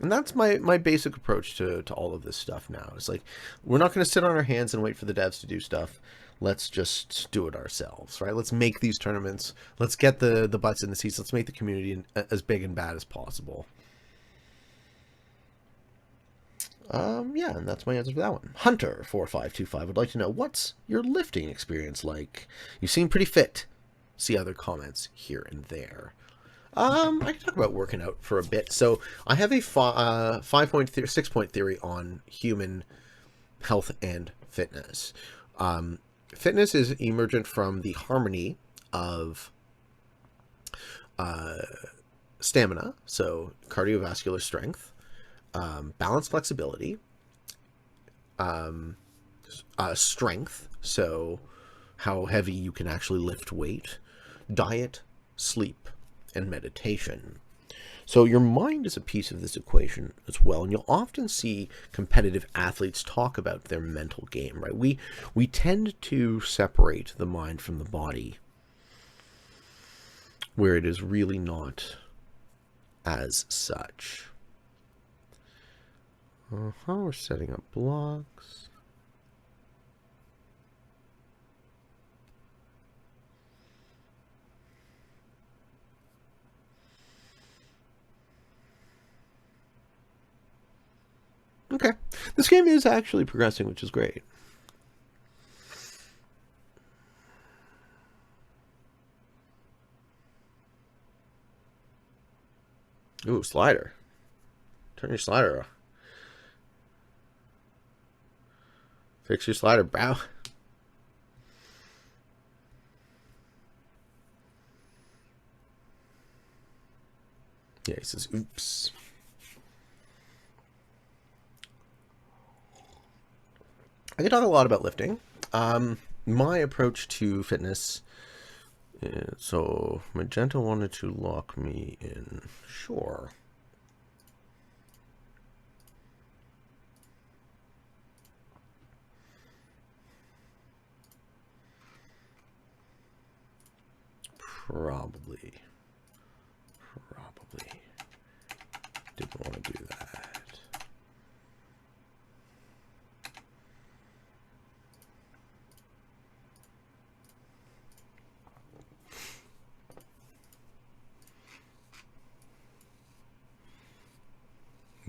And that's my basic approach to all of this stuff now. It's like, we're not going to sit on our hands and wait for the devs to do stuff. Let's just do it ourselves, right? Let's make these tournaments. Let's get the butts in the seats. Let's make the community as big and bad as possible. Yeah, and that's my answer for that one. Hunter4525 would like to know, what's your lifting experience like? You seem pretty fit. See other comments here and there. I can talk about working out for a bit. So I have a 6-point theory on human health and fitness. Fitness is emergent from the harmony of stamina, so cardiovascular strength, balance, flexibility, strength, so how heavy you can actually lift weight, diet, sleep, and meditation. So your mind is a piece of this equation as well, and you'll often see competitive athletes talk about their mental game, right? We tend to separate the mind from the body, where it is really not as such. We're setting up blocks. Okay, this game is actually progressing, which is great. Ooh, slider. Turn your slider off. Fix your slider, bro. Yeah, he says, oops. I can talk a lot about lifting. My approach to fitness is, so Magenta wanted to lock me in. Sure. Probably didn't want to do that.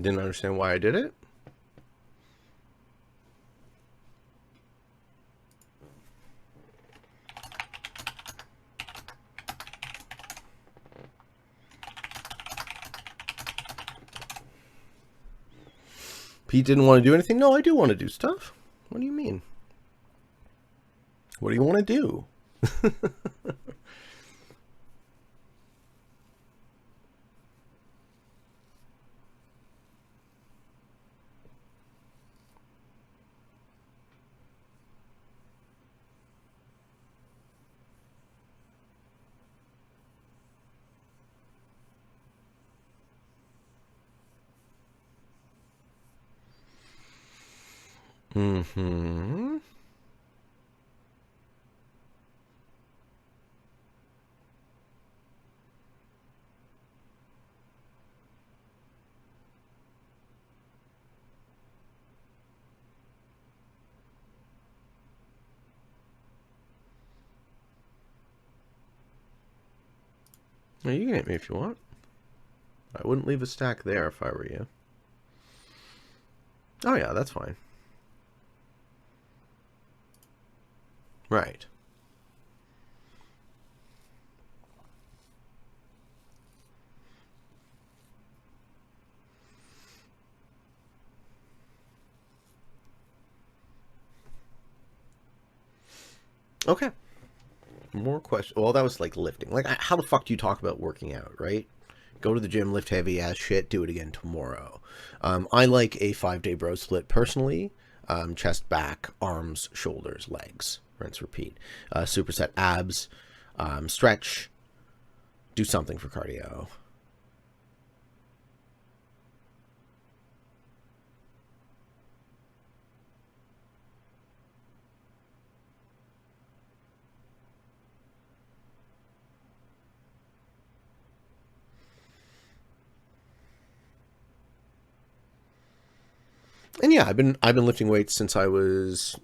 Didn't understand why I did it. Pete didn't want to do anything? No, I do want to do stuff. What do you mean? What do you want to do? Mm-hmm. Well, you can hit me if you want. I wouldn't leave a stack there if I were you. Oh yeah, that's fine. Right. Okay. More questions. Well, that was like lifting. Like, how the fuck do you talk about working out, right? go to the gym, lift heavy ass shit, do it again tomorrow. I like a 5-day bro split personally. Chest, back, arms, shoulders, legs. Rinse, repeat. Superset abs, stretch, do something for cardio. And yeah, I've been lifting weights since I was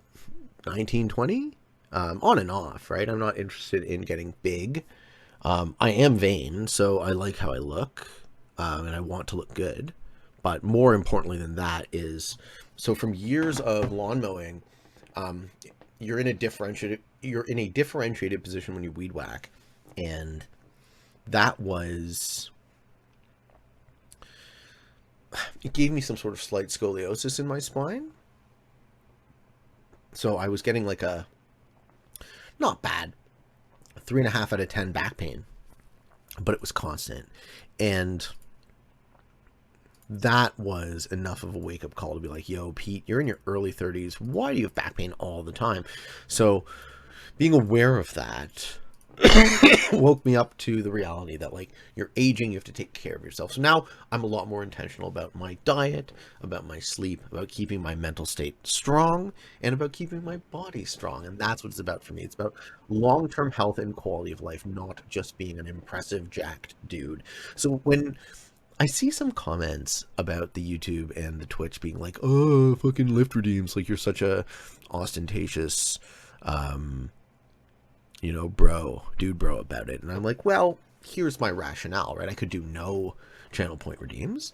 19, 20, on and off, right? I'm not interested in getting big. I am vain, so I like how I look, and I want to look good. But more importantly than that is, so from years of lawn mowing, you're in a differentiated position when you weed whack, and that was, it gave me some sort of slight scoliosis in my spine. So I was getting like a, not bad, 3.5 out of 10 back pain, but it was constant. And that was enough of a wake-up call to be like, yo, Pete, you're in your early 30s. Why do you have back pain all the time? So being aware of that woke me up to the reality that, like, you're aging, you have to take care of yourself. So now I'm a lot more intentional about my diet, about my sleep, about keeping my mental state strong, and about keeping my body strong. And that's what it's about for me. It's about long-term health and quality of life, not just being an impressive, jacked dude. So when I see some comments about the YouTube and the Twitch being like, oh, fucking lift redeems, like you're such a ostentatious, dude bro about it. And I'm like, well, here's my rationale, right? I could do no channel point redeems,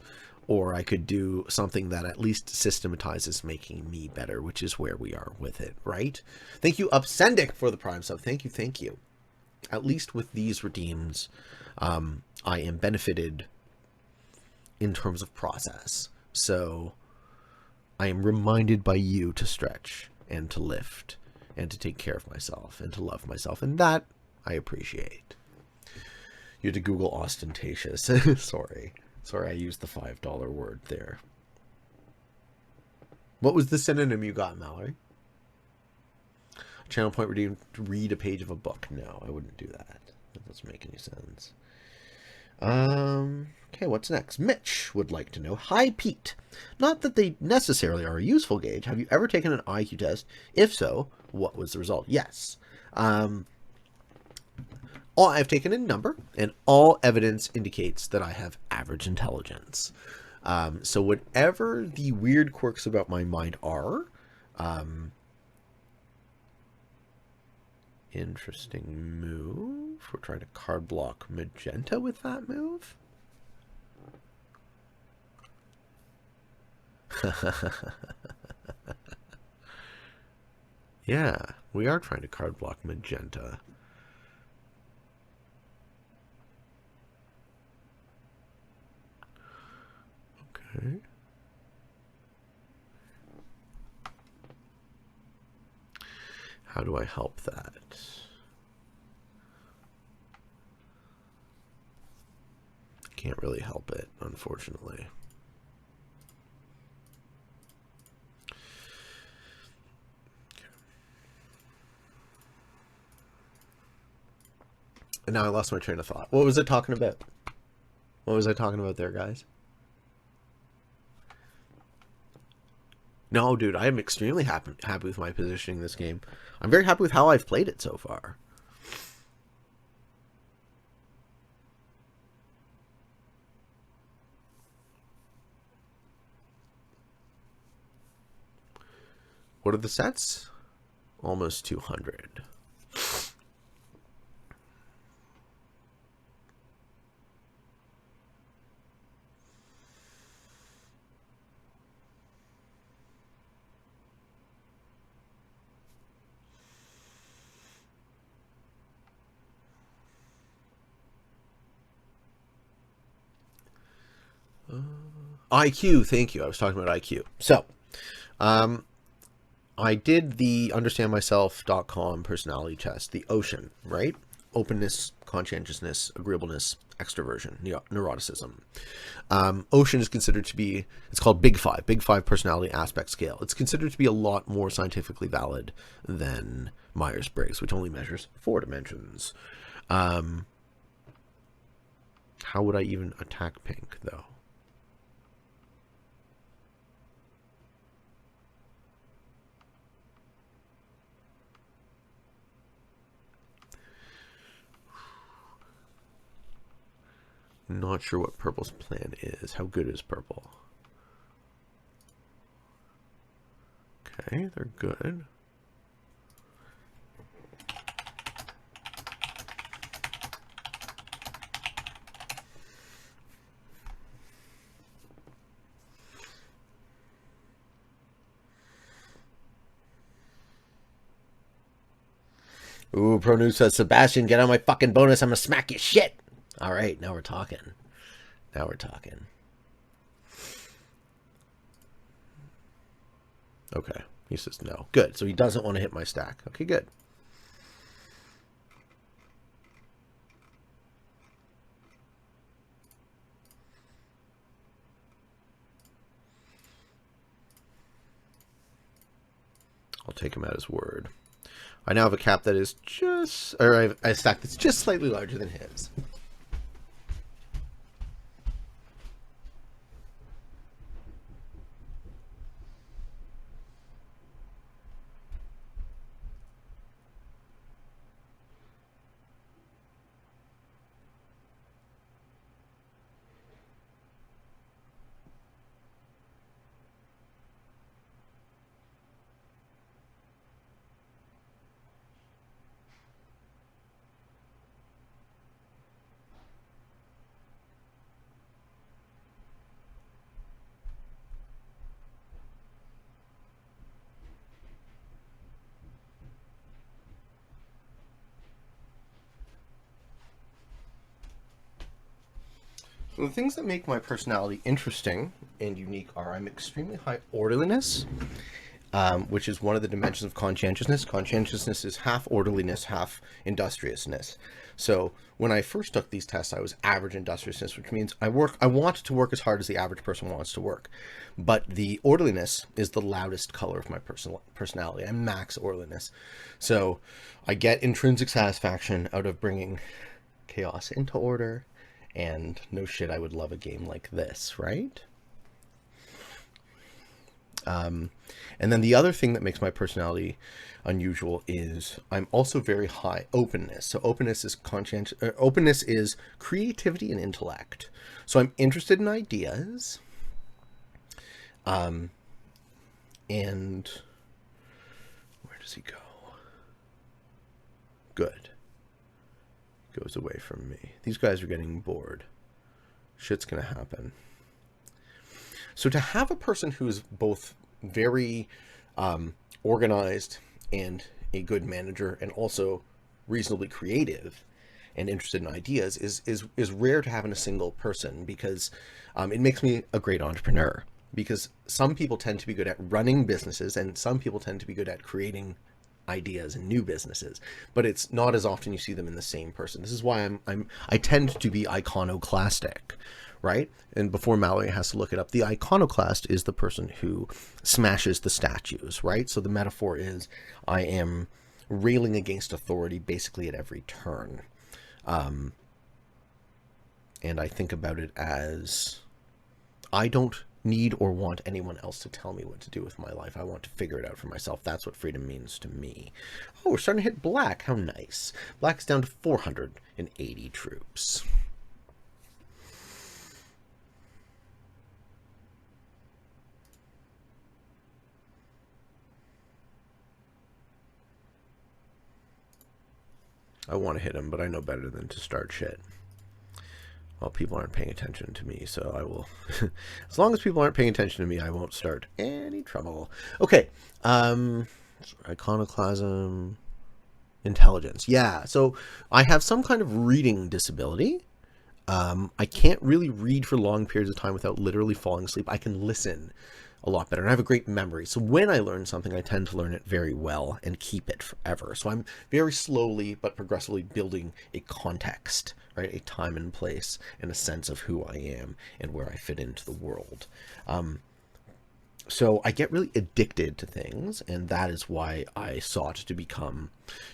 or I could do something that at least systematizes making me better, which is where we are with it, right? Thank you, Upsendic, for the Prime sub. Thank you. At least with these redeems, I am benefited in terms of process. So I am reminded by you to stretch and to lift and to take care of myself and to love myself, and that I appreciate. You had to Google ostentatious. Sorry, I used the $5 word there. What was the synonym you got, Mallory? Channel point redeemed to read a page of a book. No, I wouldn't do that. That doesn't make any sense. Okay, what's next? Mitch would like to know, hi Pete. Not that they necessarily are a useful gauge. Have you ever taken an IQ test? If so, what was the result? Yes. I've taken a number, and all evidence indicates that I have average intelligence. So whatever the weird quirks about my mind are, interesting move. We're trying to card block magenta with that move. Yeah, we are trying to card block magenta. Okay. How do I help that? Can't really help it, unfortunately. And now I lost my train of thought. What was I talking about? What was I talking about there, guys? No, dude, I am extremely happy with my positioning in this game. I'm very happy with how I've played it so far. What are the sets? Almost 200. IQ, thank you. I was talking about IQ. So, I did the understandmyself.com personality test, the ocean, right? openness, conscientiousness, agreeableness, extroversion, neuroticism. Ocean is considered to be, it's called Big Five personality aspect scale. It's considered to be a lot more scientifically valid than Myers-Briggs, which only measures 4 dimensions. How would I even attack pink, though? Not sure what purple's plan is. How good is purple? Okay, they're good. Ooh, Pro News says, Sebastian, get on my fucking bonus. I'm gonna smack your shit. All right, now we're talking. Now we're talking. Okay, he says no. Good, so he doesn't want to hit my stack. Okay, good. I'll take him at his word. I now have a cap that is just, or I have a stack that's just slightly larger than his. So the things that make my personality interesting and unique are I'm extremely high orderliness, which is one of the dimensions of conscientiousness. Conscientiousness is half orderliness, half industriousness. So when I first took these tests, I was average industriousness, which means I want to work as hard as the average person wants to work. But the orderliness is the loudest color of my personality. I'm max orderliness. So I get intrinsic satisfaction out of bringing chaos into order. And no shit, I would love a game like this, right? And then the other thing that makes my personality unusual is I'm also very high openness. So openness is openness is creativity and intellect. So I'm interested in ideas. And where does he go? Good. Goes away from me. These guys are getting bored. Shit's gonna happen. So to have a person who is both very organized and a good manager and also reasonably creative and interested in ideas is rare to have in a single person, because it makes me a great entrepreneur, because some people tend to be good at running businesses and some people tend to be good at creating ideas and new businesses, but it's not as often you see them in the same person. This is why I tend to be iconoclastic, right? And before Mallory has to look it up, the iconoclast is the person who smashes the statues, right? So the metaphor is I am railing against authority basically at every turn. And I think about it as I don't need or want anyone else to tell me what to do with my life. I want to figure it out for myself. That's what freedom means to me. Oh, we're starting to hit black. How nice. Black is down to 480 troops. I want to hit him, but I know better than to start shit. Well, people aren't paying attention to me, so I will... as long as people aren't paying attention to me, I won't start any trouble. Okay. Iconoclasm. Intelligence. Yeah, so I have some kind of reading disability. I can't really read for long periods of time without literally falling asleep. I can listen a lot better. And I have a great memory. So when I learn something, I tend to learn it very well and keep it forever. So I'm very slowly but progressively building a context, right? A time and place and a sense of who I am and where I fit into the world. So I get really addicted to things, and that is why I sought to become,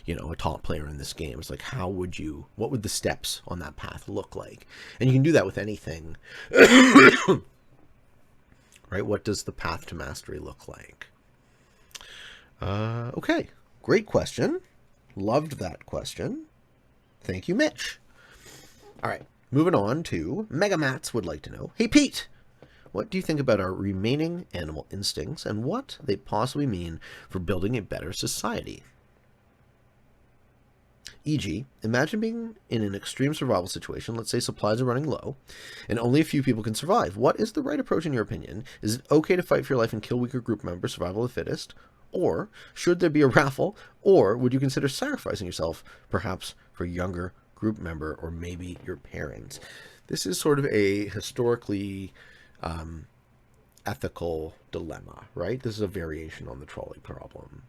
a top player in this game. It's like, what would the steps on that path look like? And you can do that with anything. Right? What does the path to mastery look like? Okay. Great question. Loved that question. Thank you, Mitch. All right. Moving on to Megamats would like to know, hey, Pete, what do you think about our remaining animal instincts and what they possibly mean for building a better society? E.g., imagine being in an extreme survival situation, let's say supplies are running low, and only a few people can survive. What is the right approach in your opinion? Is it okay to fight for your life and kill weaker group members, survival of the fittest? Or should there be a raffle? Or would you consider sacrificing yourself, perhaps for a younger group member or maybe your parents? This is sort of a historically ethical dilemma, right? This is a variation on the trolley problem.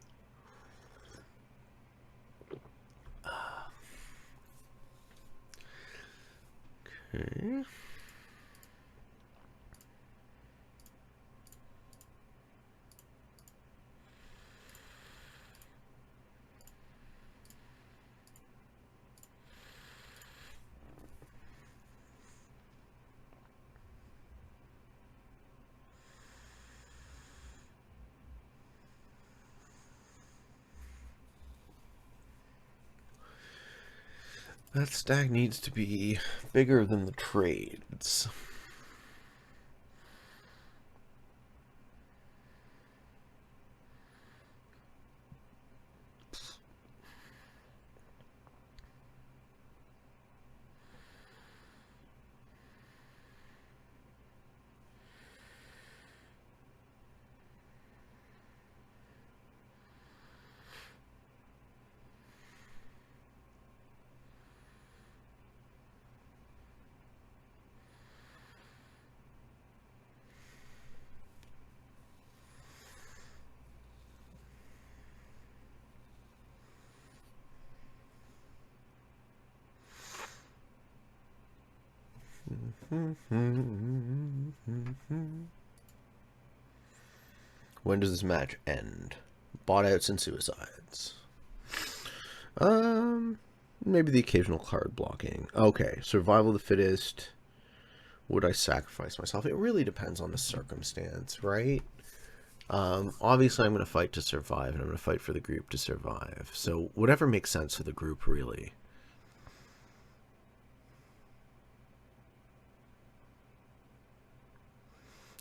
Okay. That stack needs to be bigger than the trades. When does this match end? Bot outs and suicides. Maybe the occasional card blocking. Okay, survival of the fittest. Would I sacrifice myself? It really depends on the circumstance, right? Obviously, I'm going to fight to survive, and I'm going to fight for the group to survive. So whatever makes sense for the group, really.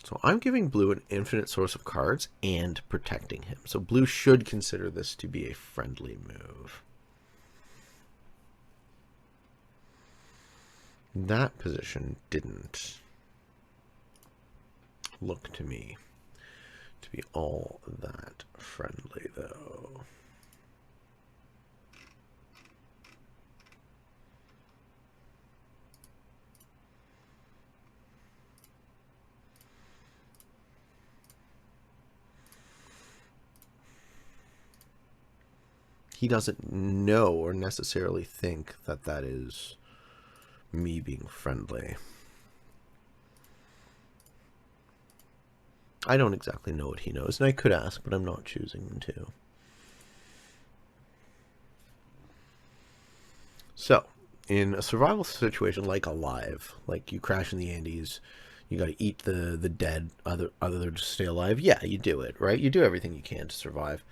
So I'm giving blue an infinite source of cards and protecting him. So blue should consider this to be a friendly move. That position didn't look to me to be all that friendly, though. He doesn't know or necessarily think that that is me being friendly. I don't exactly know what he knows, and I could ask, but I'm not choosing to. So, in a survival situation like Alive, like you crash in the Andes, you got to eat the dead other than to stay alive. Yeah, you do it, right? You do everything you can to survive.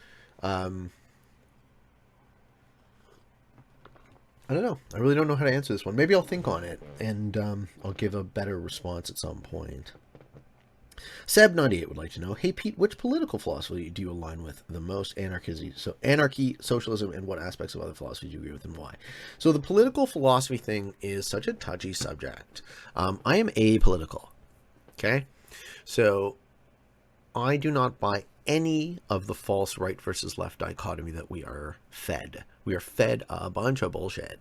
I don't know. I really don't know how to answer this one. Maybe I'll think on it, and I'll give a better response at some point. Seb98 would like to know, hey Pete, which political philosophy do you align with the most? Anarchy, socialism, and what aspects of other philosophies do you agree with and why? So the political philosophy thing is such a touchy subject. I am apolitical, okay? So I do not buy any of the false right versus left dichotomy that we are fed. We are fed a bunch of bullshit.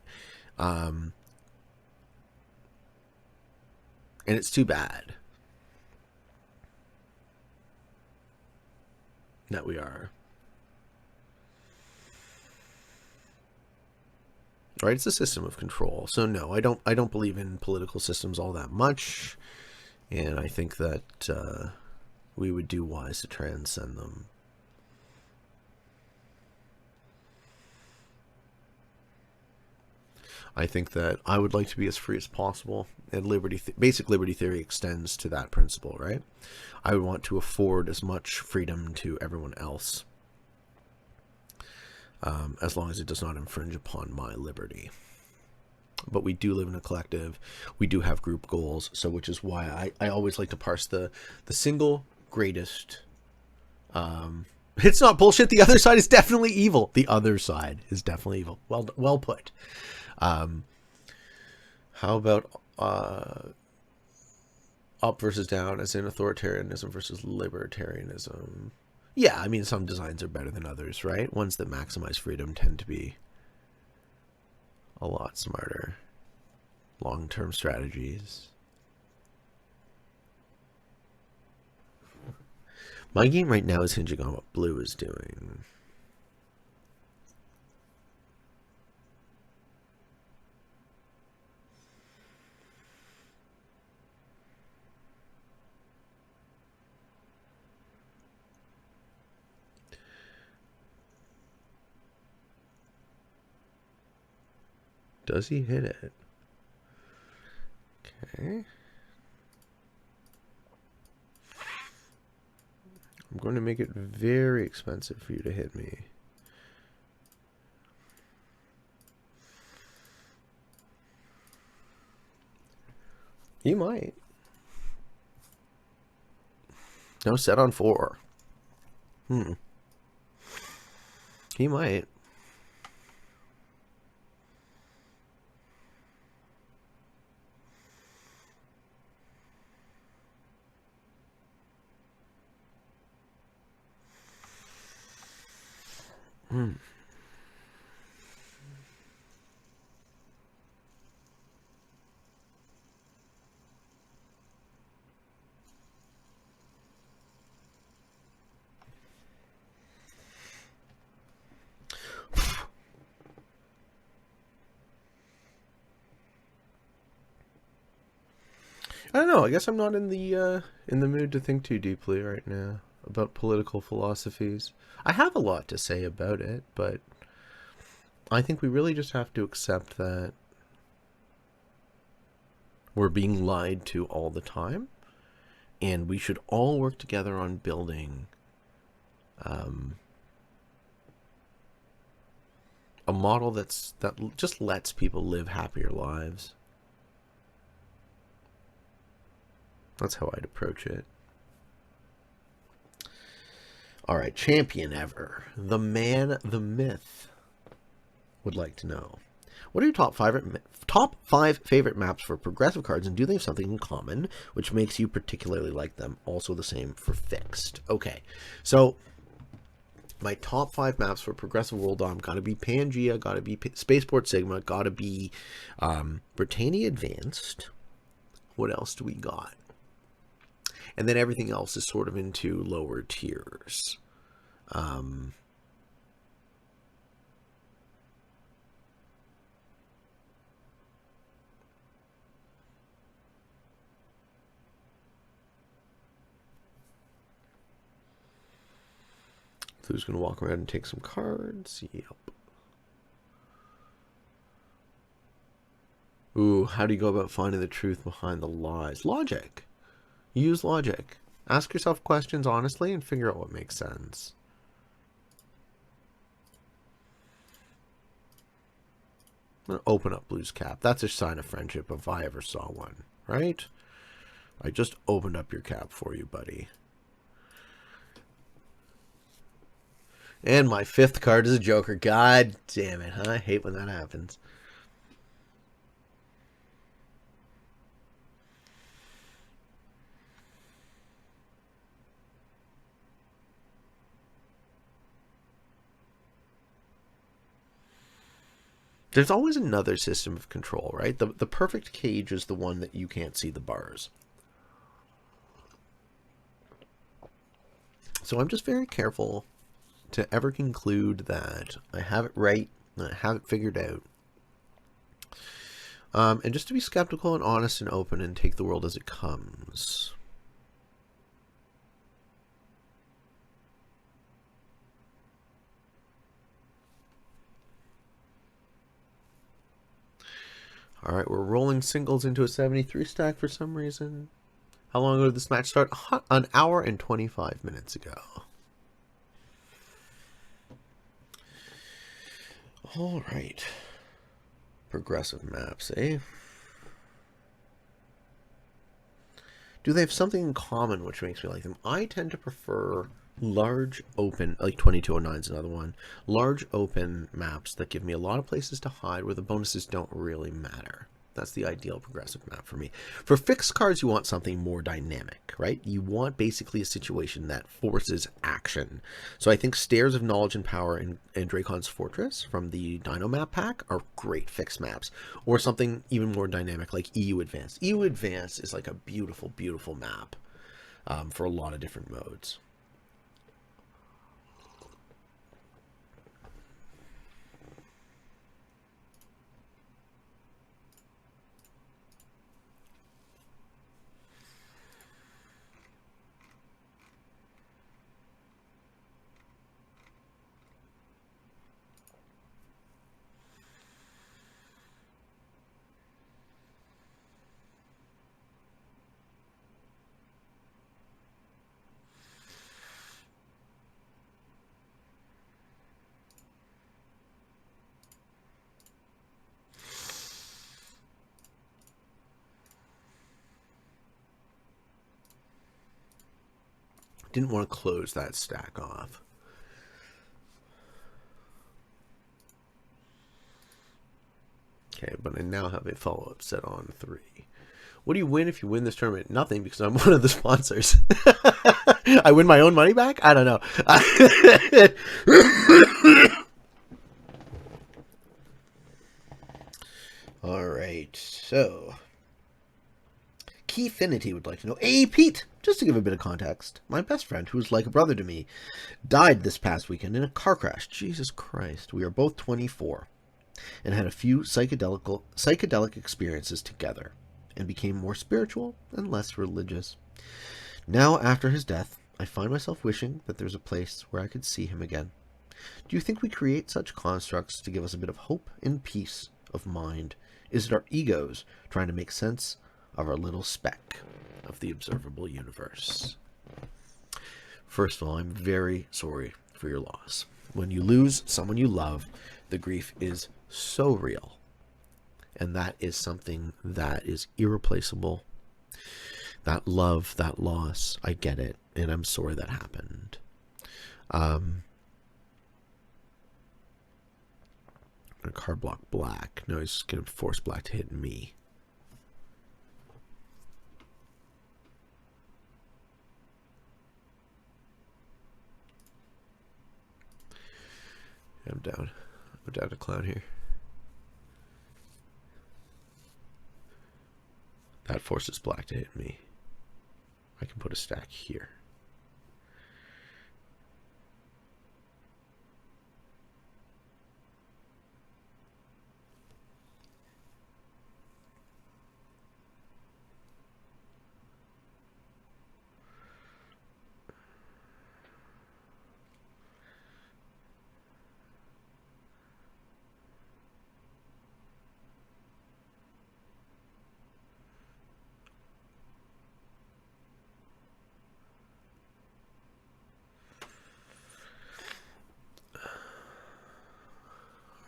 And it's too bad. That we are. Right, it's a system of control. So no, I don't believe in political systems all that much, and I think that we would do wise to transcend them. I think that I would like to be as free as possible, and basic liberty theory extends to that principle, right? I would want to afford as much freedom to everyone else, as long as it does not infringe upon my liberty. But we do live in a collective. We do have group goals, so which is why I always like to parse the single greatest. It's not bullshit. The other side is definitely evil. The other side is definitely evil. Well put. How about up versus down, as in authoritarianism versus libertarianism? Yeah, I mean, some designs are better than others, right? Ones that maximize freedom tend to be a lot smarter. Long-term strategies. My game right now is hinging on what blue is doing. Does he hit it? Okay. I'm going to make it very expensive for you to hit me. You might. No, set on 4. He might. I don't know. I guess I'm not in the mood to think too deeply right now about political philosophies. I have a lot to say about it, but I think we really just have to accept that we're being lied to all the time, and we should all work together on building a model that just lets people live happier lives. That's how I'd approach it. All right, champion ever, the man, the myth, would like to know, what are your top five favorite maps for progressive cards, and do they have something in common which makes you particularly like them? Also the same for fixed. Okay, so my top 5 maps for progressive world dom gotta be Pangea, gotta be Spaceport Sigma, gotta be Britannia Advanced. What else do we got? And then everything else is sort of into lower tiers. Who's going to walk around and take some cards? Yep. Ooh, how do you go about finding the truth behind the lies? Logic. Use logic. Ask yourself questions honestly and figure out what makes sense. I'm going to open up Blue's cap. That's a sign of friendship if I ever saw one, right? I just opened up your cap for you, buddy. And my 5th card is a Joker. God damn it, huh? I hate when that happens. There's always another system of control, right? The perfect cage is the one that you can't see the bars. So I'm just very careful to ever conclude that I have it right, that I have it figured out. And just to be skeptical and honest and open and take the world as it comes. Alright, we're rolling singles into a 73 stack for some reason. How long ago did this match start? An hour and 25 minutes ago. Alright. Progressive maps, eh? Do they have something in common which makes me like them? I tend to prefer large open, like 2209 is another one, large open maps that give me a lot of places to hide where the bonuses don't really matter. That's the ideal progressive map for me. For fixed cards, you want something more dynamic, right? You want basically a situation that forces action. So I think Stairs of Knowledge and Power and Dracon's Fortress from the Dino map pack are great fixed maps. Or something even more dynamic like EU Advance. EU Advance is like a beautiful, beautiful map for a lot of different modes. Didn't want to close that stack off. Okay, but I now have a follow-up set on 3. What do you win if you win this tournament? Nothing, because I'm one of the sponsors. I win my own money back? I don't know. Alright, so Keyfinity would like to know, hey Pete, just to give a bit of context, my best friend, who was like a brother to me, died this past weekend in a car crash. Jesus Christ. We are both 24 and had a few psychedelic experiences together and became more spiritual and less religious. Now, after his death, I find myself wishing that there's a place where I could see him again. Do you think we create such constructs to give us a bit of hope and peace of mind? Is it our egos trying to make sense of our little speck of the observable universe? First of all, I'm very sorry for your loss. When you lose someone you love, the grief is so real. And that is something that is irreplaceable. That love, that loss, I get it. And I'm sorry that happened. A card block black. No, he's going to force black to hit me. I'm down. I'm down to clown here. That forces black to hit me. I can put a stack here.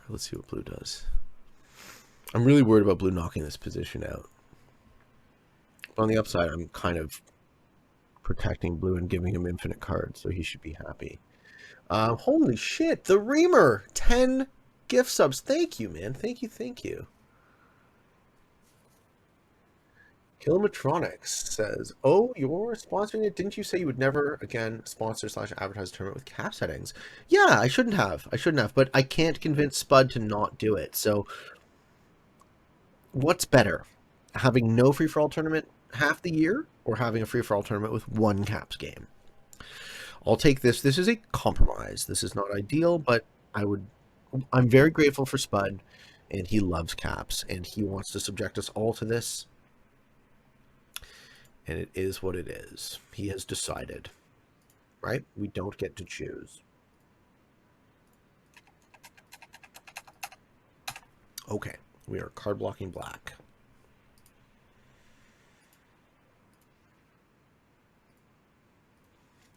Let's see what blue does. I'm really worried about blue knocking this position out. But on the upside, I'm kind of protecting blue and giving him infinite cards, so he should be happy. Holy shit, the Reamer! 10 gift subs. Thank you, man. Thank you, thank you. Kilometronics says, oh, you're sponsoring it? Didn't you say you would never again sponsor / advertise a tournament with cap settings? Yeah, I shouldn't have. But I can't convince Spud to not do it. So what's better? Having no free-for-all tournament half the year or having a free-for-all tournament with one caps game? I'll take this. This is a compromise. This is not ideal, but I'm very grateful for Spud, and he loves caps, and he wants to subject us all to this. And it is what it is. He has decided, right? We don't get to choose. Okay, we are card blocking black.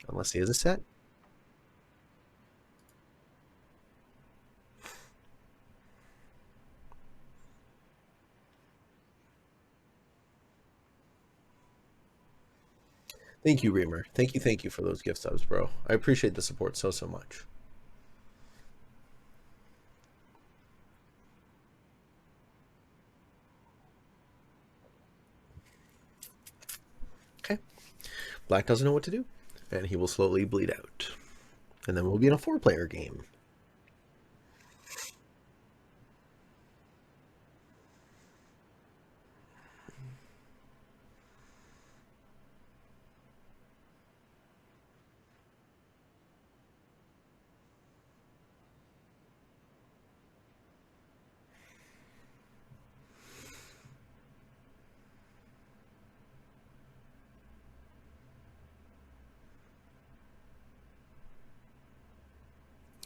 Unless he has a set. Thank you, Reamer. Thank you for those gift subs, bro. I appreciate the support so much. Okay. Black doesn't know what to do, and he will slowly bleed out. And then we'll be in a 4-player game.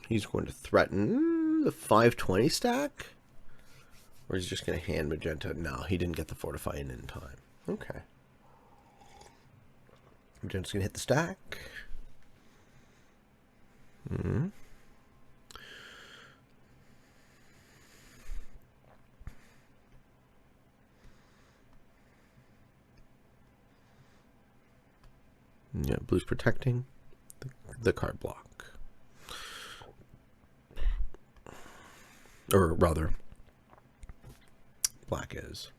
He's going to threaten the 520 stack? Or is he just going to hand Magenta? No, he didn't get the fortifying in time. Okay. Magenta's going to hit the stack. Yeah, blue's protecting the card block. Or rather, black is.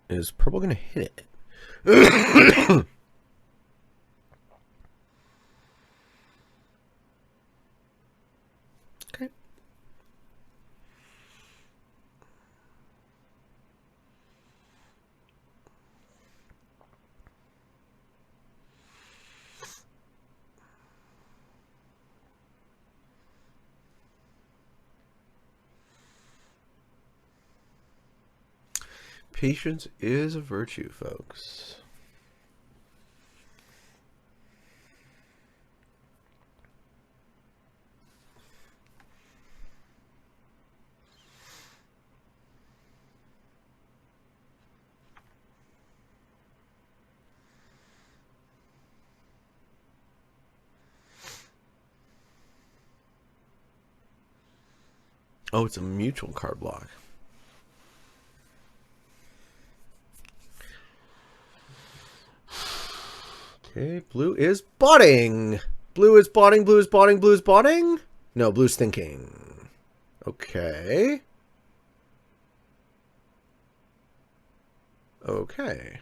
Is purple going to hit it? Okay. Patience is a virtue, folks. Oh, it's a mutual card block. Okay, blue is botting. Blue is botting, blue is botting, blue is botting? No, blue's thinking. Okay. Okay.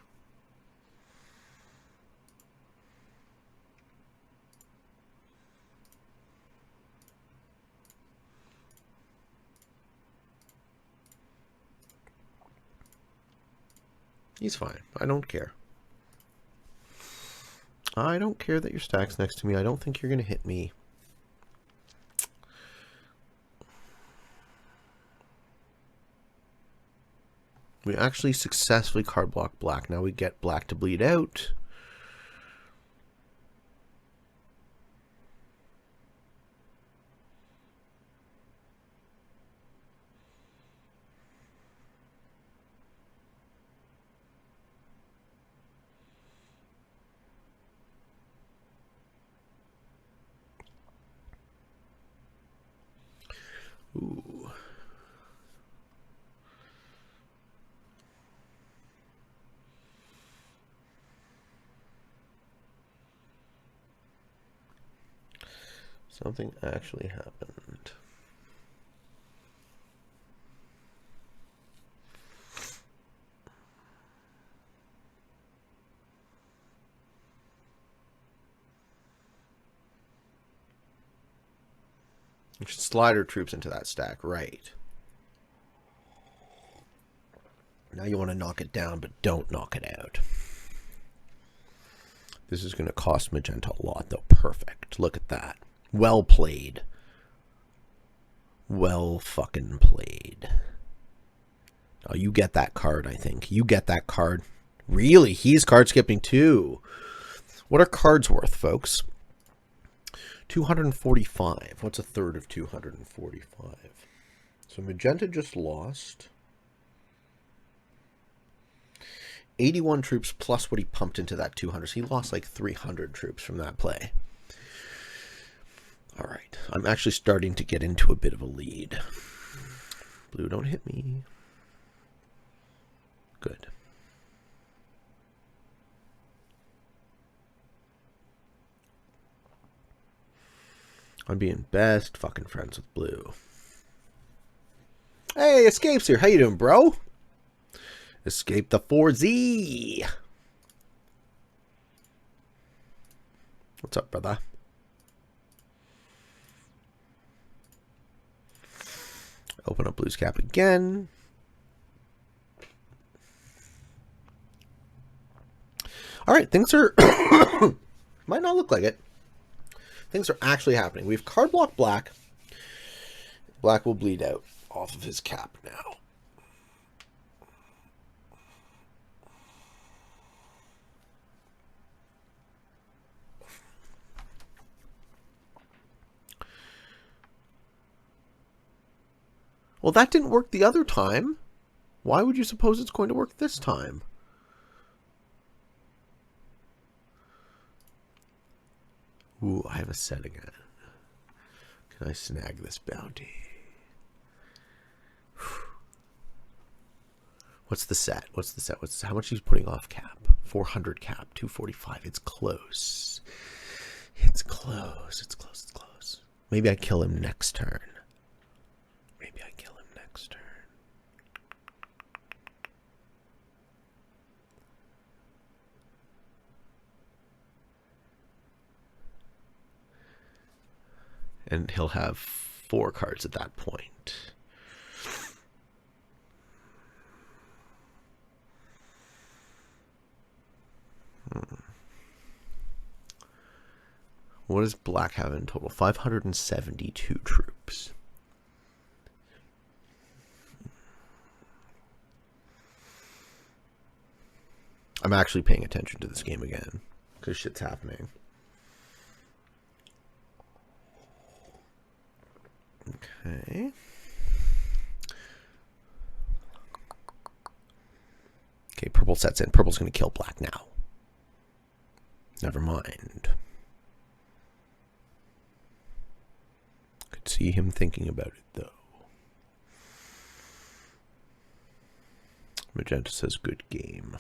He's fine. I don't care. I don't care that your stack's next to me. I don't think you're going to hit me. We actually successfully card block black. Now we get black to bleed out. Ooh. Something actually happened. We should slide our troops into that stack, right? Now you want to knock it down, but don't knock it out. This is going to cost Magenta a lot, though. Perfect. Look at that. Well played. Well fucking played. Oh, you get that card, I think. You get that card. Really? He's card skipping too. What are cards worth, folks? 245. What's a third of 245? So Magenta just lost 81 troops plus what he pumped into that 200. So he lost like 300 troops from that play. All right. I'm actually starting to get into a bit of a lead. Blue, don't hit me. Good. I'm being best fucking friends with Blue. Hey, Escape's here. How you doing, bro? Escape the 4Z. What's up, brother? Open up Blue's cap again. All right, things are... might not look like it. Things are actually happening. We have card block Black. Black will bleed out off of his cap now. Well, that didn't work the other time. Why would you suppose it's going to work this time? Ooh, I have a set again. Can I snag this bounty? What's the set? What's the set? How much he's putting off cap? 400 cap, 245. It's close. It's close. It's close. It's close. Maybe I kill him next turn. Maybe I kill him next turn. And he'll have 4 cards at that point. What does Black have in total? 572 troops. I'm actually paying attention to this game again because shit's happening. Okay. Okay, purple sets in. Purple's going to kill Black now. Never mind. Could see him thinking about it, though. Magenta says, good game.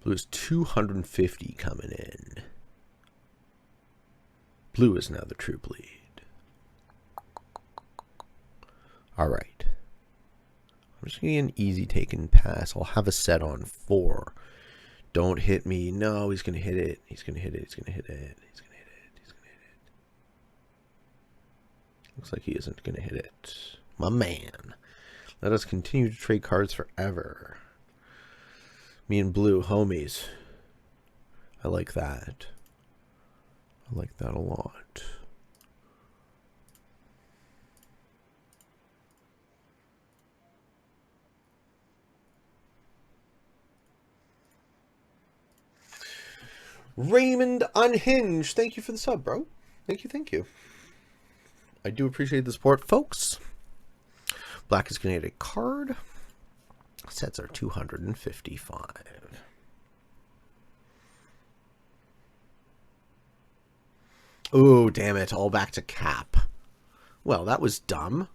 Blue is 250 coming in. Blue is now the troop lead. All right. I'm just going to get an easy take and pass. I'll have a set on 4. Don't hit me. No, he's going to hit it. He's going to hit it. He's going to hit it. He's going to hit it. He's going to hit it. Looks like he isn't going to hit it. My man. Let us continue to trade cards forever. Me and Blue, homies. I like that. I like that a lot. Raymond Unhinged, thank you for the sub, bro. Thank you, thank you. I do appreciate the support, folks. Black is going to get a card. Sets are 255. Oh, damn it. All back to cap. Well, that was dumb.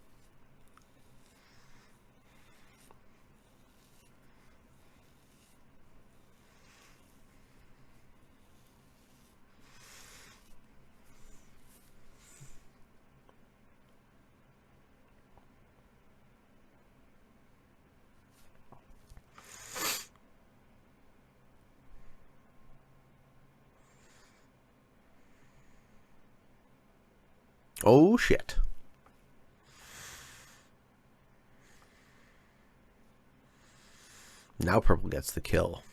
Oh, shit. Now purple gets the kill.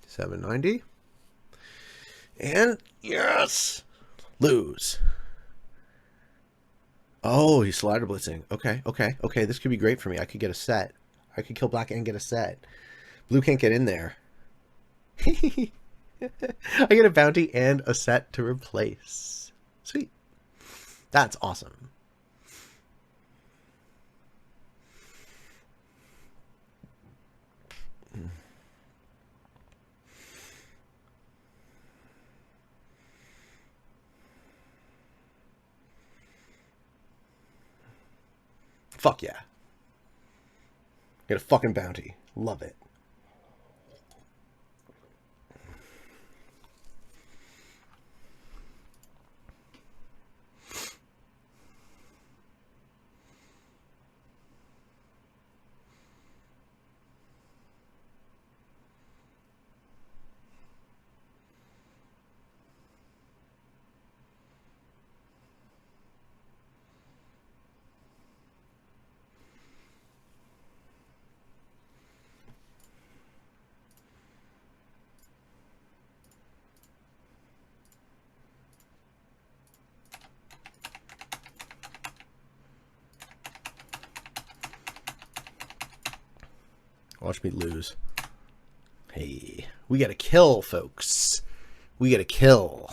$7.90. And yes! Lose. Oh, he's slider blitzing. Okay, okay, okay. This could be great for me. I could get a set. I could kill black and get a set. Blue can't get in there. I get a bounty and a set to replace. Sweet. That's awesome. Fuck yeah. Get a fucking bounty. Love it. Watch me lose. Hey, we got a kill, folks. We got a kill.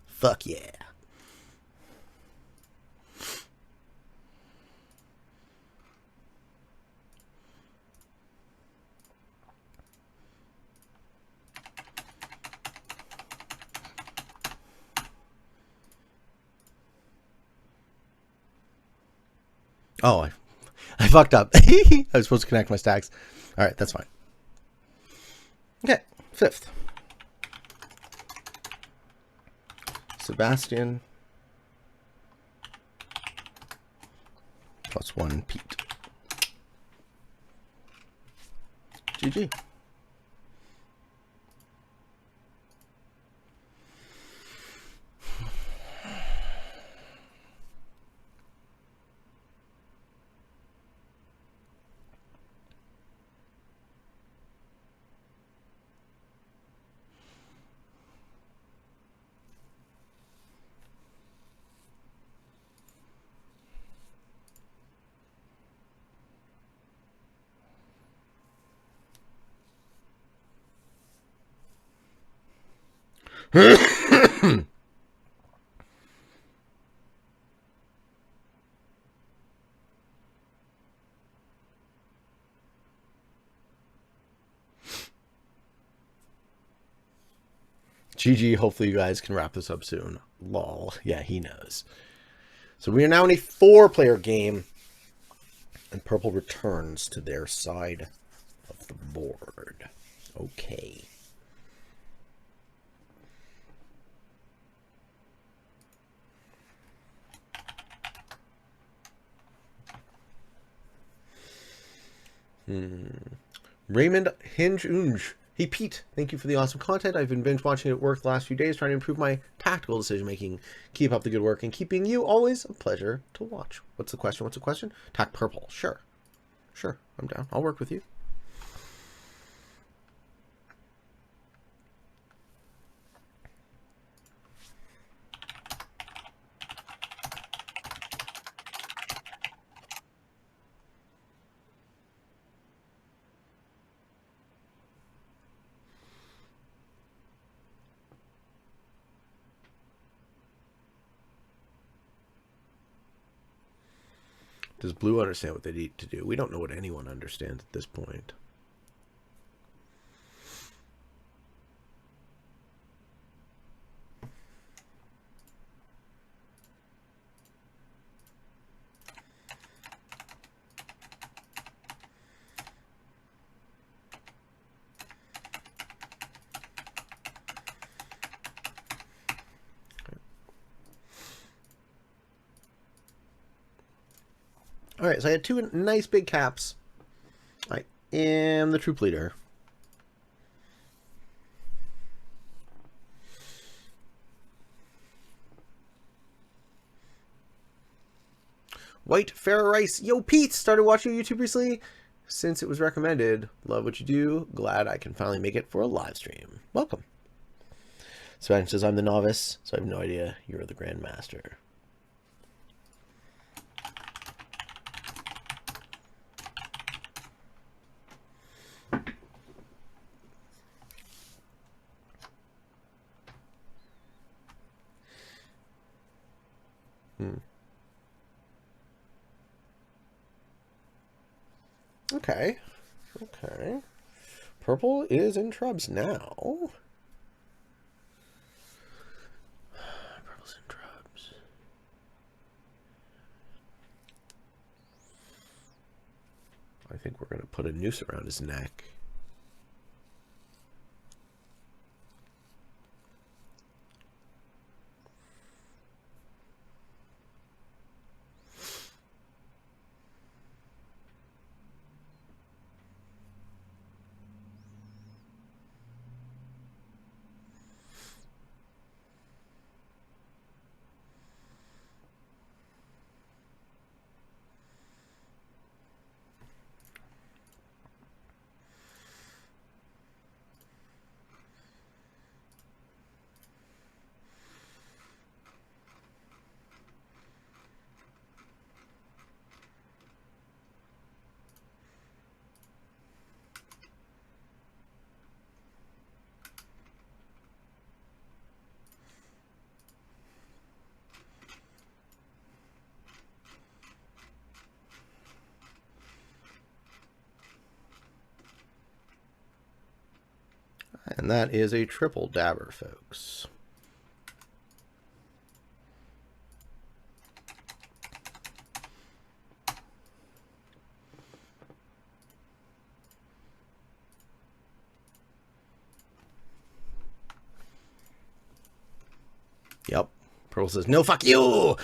Fuck yeah. Oh, I fucked up. I was supposed to connect my stacks. All right, that's fine. Okay, 5th. Sebastian. +1 Pete. GG. GG, hopefully you guys can wrap this up soon. Lol. Yeah, he knows. So we are now in a 4-player game, and purple returns to their side of the board. Okay. Raymond Hinge. Hey Pete, thank you for the awesome content. I've been binge watching it at work the last few days, trying to improve my tactical decision making. Keep up the good work, and keeping you always a pleasure to watch. What's the question? What's the question? Tack purple. Sure. Sure, I'm down. I'll work with you. Does blue understand what they need to do? We don't know what anyone understands at this point. Alright, so I had 2 nice big caps. I am the troop leader. White Fair Rice. Yo, Pete, started watching YouTube recently since it was recommended. Love what you do. Glad I can finally make it for a live stream. Welcome. Sebastian says, I'm the novice, so I have no idea you're the Grandmaster. Okay. Okay. Purple is in trubs now. Purple's in trubs. I think we're going to put a noose around his neck. And that is a triple dabber, folks. Yep. Purple says, no, fuck you!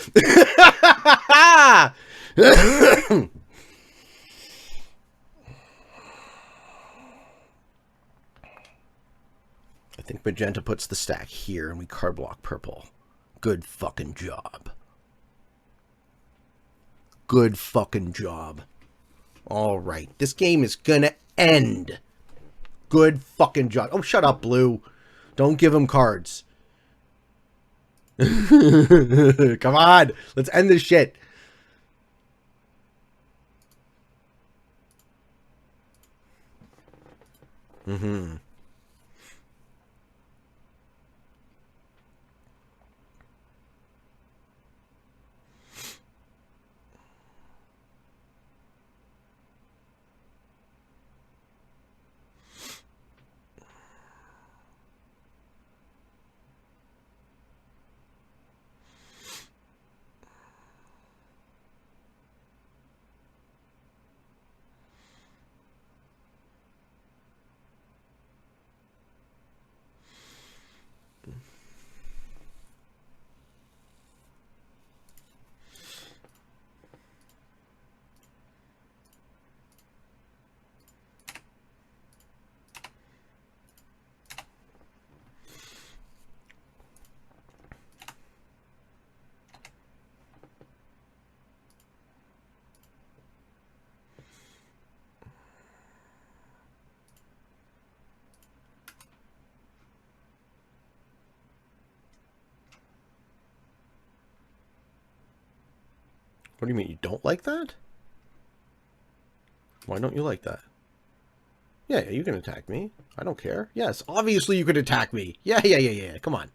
I think magenta puts the stack here and we card block purple. Good fucking job. Good fucking job. Alright, this game is gonna end. Good fucking job. Oh, shut up, Blue. Don't give him cards. Come on, let's end this shit. What do you mean, you don't like that? Why don't you like that? Yeah, you can attack me. I don't care. Yes, obviously you could attack me. Yeah. Come on.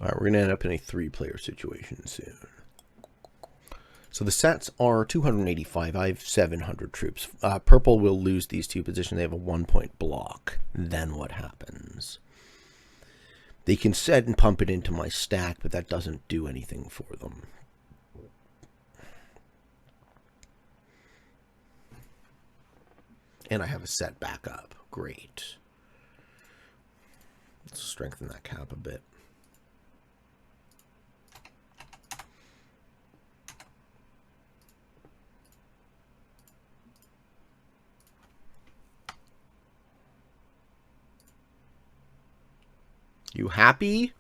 Alright, we're going to end up in a 3-player situation soon. So the sets are 285. I have 700 troops. Purple will lose these 2 positions. They have a 1-point block. Then what happens? They can set and pump it into my stack, but that doesn't do anything for them. And I have a set backup. Great. Let's strengthen that cap a bit. You happy?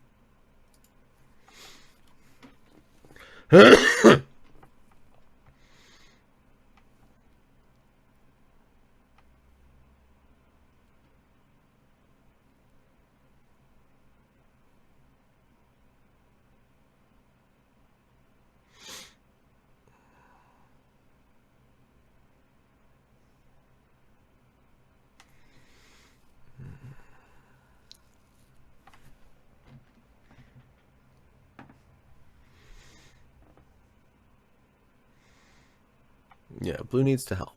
Yeah, blue needs to help.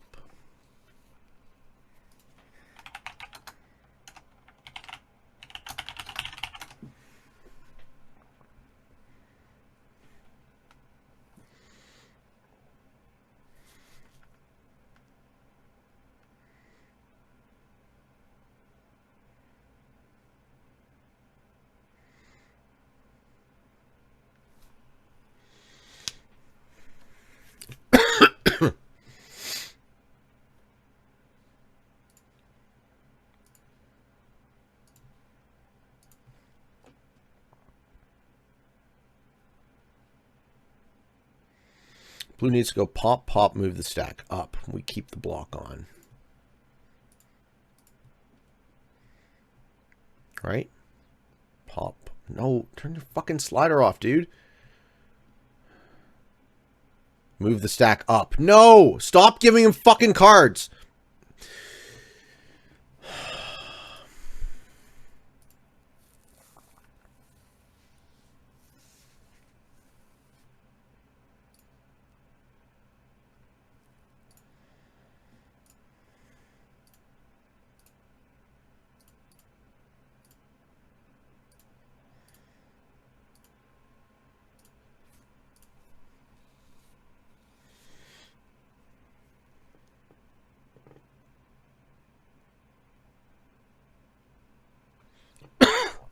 Blue needs to go pop, pop, move the stack up. We keep the block on. Right? Pop. No, turn your fucking slider off, dude. Move the stack up. No! Stop giving him fucking cards!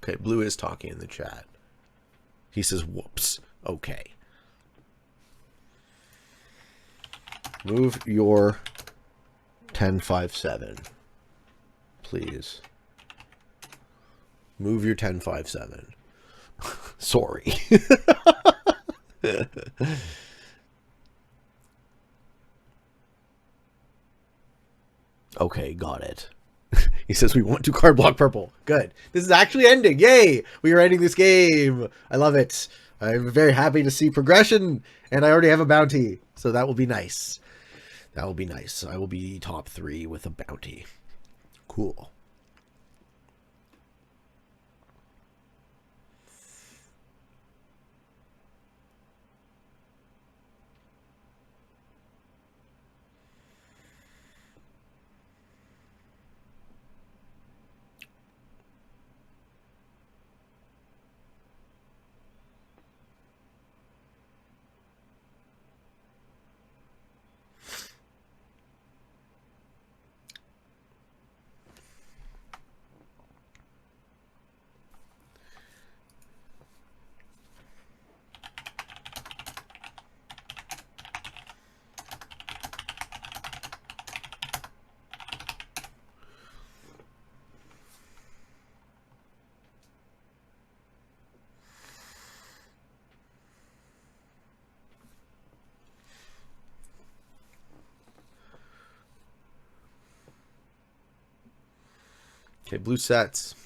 Okay, blue is talking in the chat. He says, whoops. Okay. Move your 10-5-7. Please. Move your 10-5-7. Sorry. Okay, got it. He says we want to card block purple. Good. This is actually ending. Yay! We are ending this game. I love it. I'm very happy to see progression, and I already have a bounty, so that will be nice. That will be nice. I will be top 3 with a bounty. Cool. Okay, blue sets.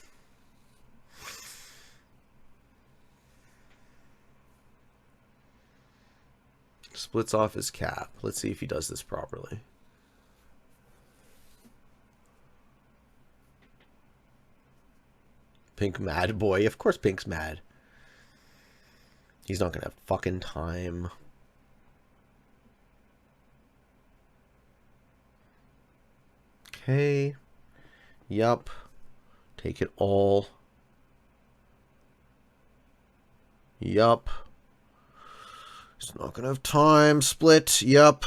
Splits off his cap. Let's see if he does this properly. Pink mad boy. Of course Pink's mad. He's not gonna have fucking time. Okay. Yup. Take it all. Yup. He's not gonna have time. Split. Yup.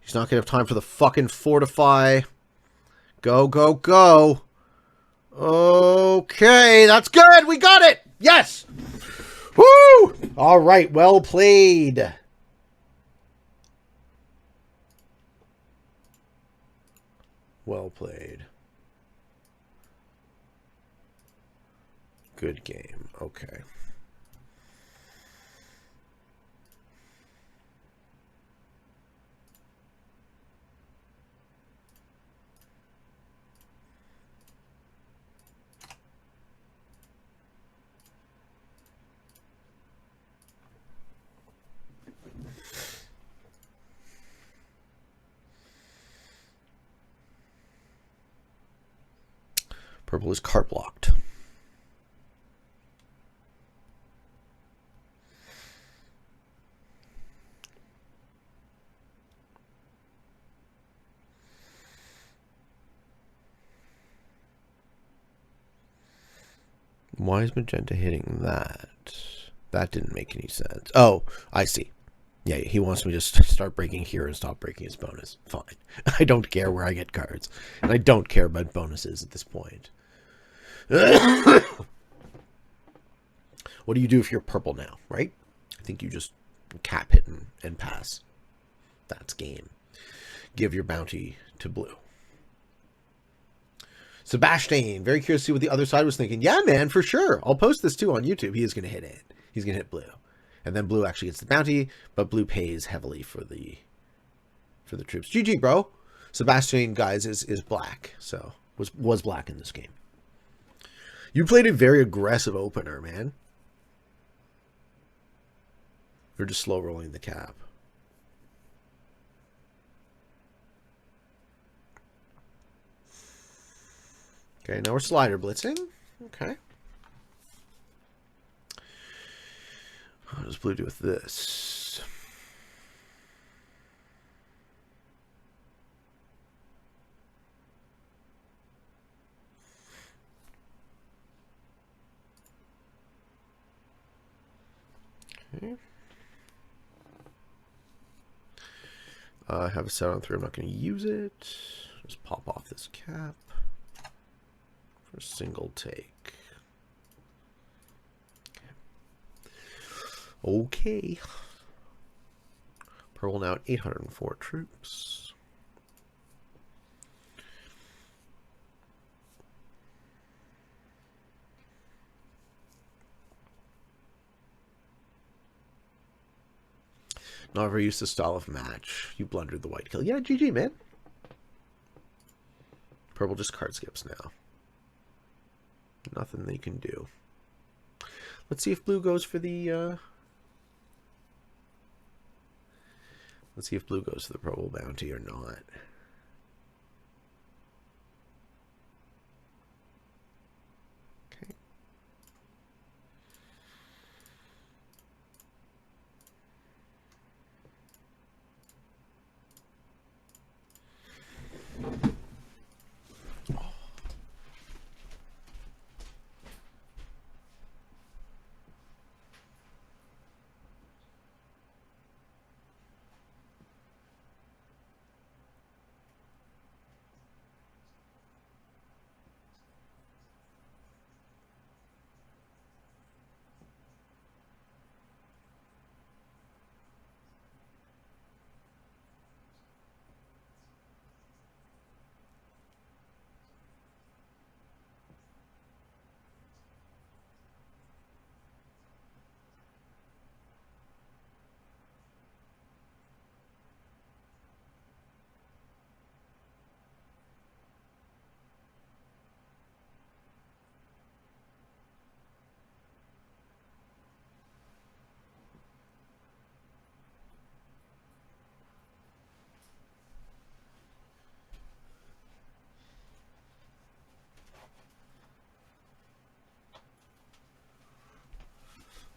He's not gonna have time for the fucking fortify. Go, go, go. Okay, that's good. We got it. Yes. Woo! All right, well played. Well played. Good game. Okay. Purple is cart blocked. Why is magenta hitting that? That didn't make any sense. Oh, I see. Yeah, he wants me to start breaking here and stop breaking his bonus. Fine. I don't care where I get cards. And I don't care about bonuses at this point. What do you do if you're purple now, right? I think you just cap hit and pass. That's game. Give your bounty to blue. Sebastain, very curious to see what the other side was thinking. Yeah, man, for sure. I'll post this too on YouTube. He is going to hit it. He's going to hit blue. And then blue actually gets the bounty, but blue pays heavily for the troops. GG, bro. Sebastain, guys, is black. So, was black in this game. You played a very aggressive opener, man. You're just slow rolling the cap. Okay, now we're slider blitzing. Okay. What does blue do with this? Okay. I have a set on 3. I'm not going to use it. Just pop off this cap for a single take. Okay. Purple now at 804 troops. Not ever used this style of match. You blundered the white kill. Yeah, GG, man. Purple just card skips now. Nothing they can do. Let's see if blue goes for the... Let's see if blue goes for the purple bounty or not. Okay.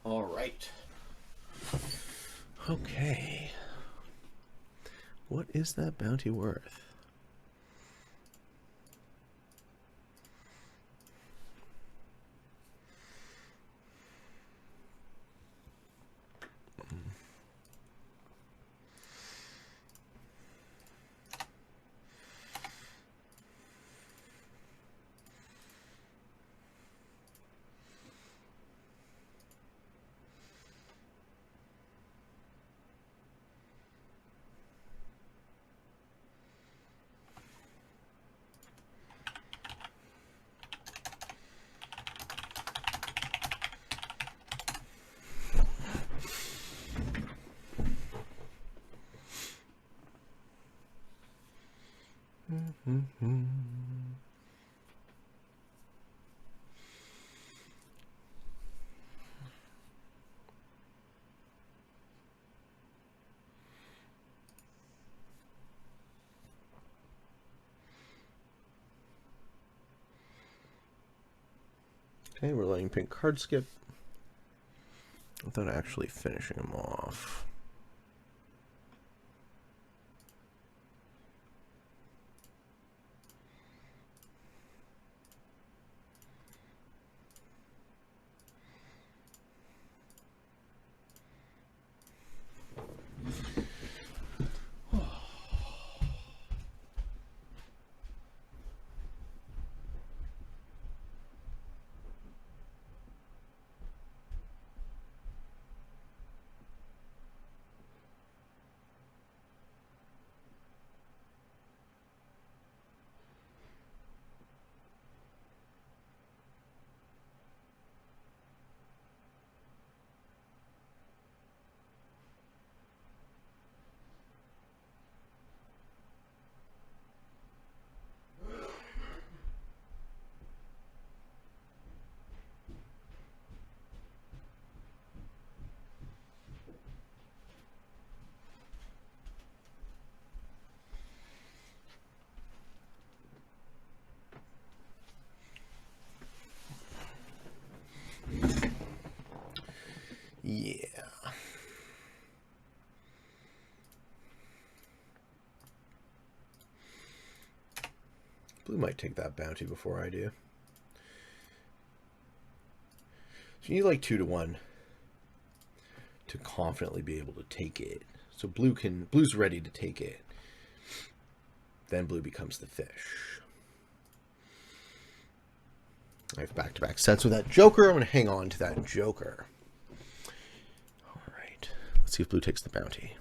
All right. Okay. What is that bounty worth? Okay, we're letting pink card skip without actually finishing him off. Yeah. Blue might take that bounty before I do. So you need like 2 to 1 to confidently be able to take it. So blue's ready to take it. Then blue becomes the fish. I have back-to-back sets with that joker. I'm going to hang on to that joker. All right. Let's see if blue takes the bounty.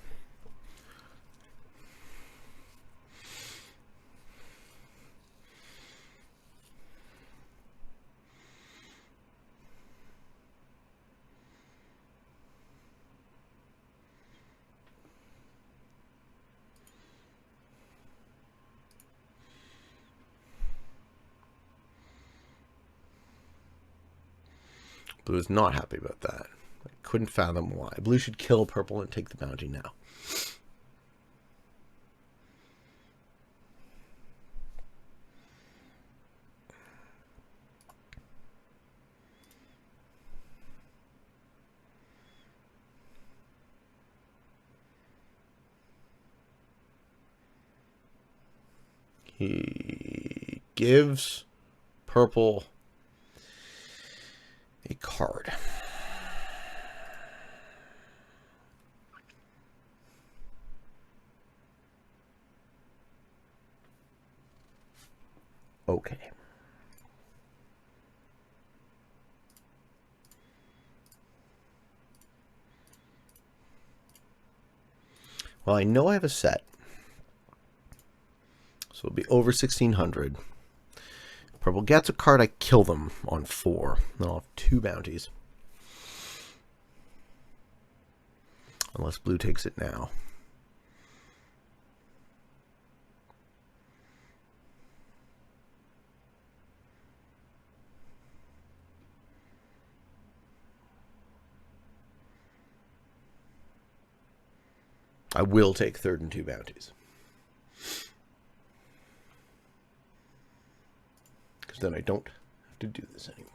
Blue is not happy about that. I couldn't fathom why. Blue should kill purple and take the bounty now. He gives purple a card. Okay. Well, I know I have a set. So it'll be over 1,600. Purple gets a card, I kill them on 4. Then I'll have 2 bounties. Unless blue takes it now. I will take 3rd and 2 bounties. Because then I don't have to do this anymore.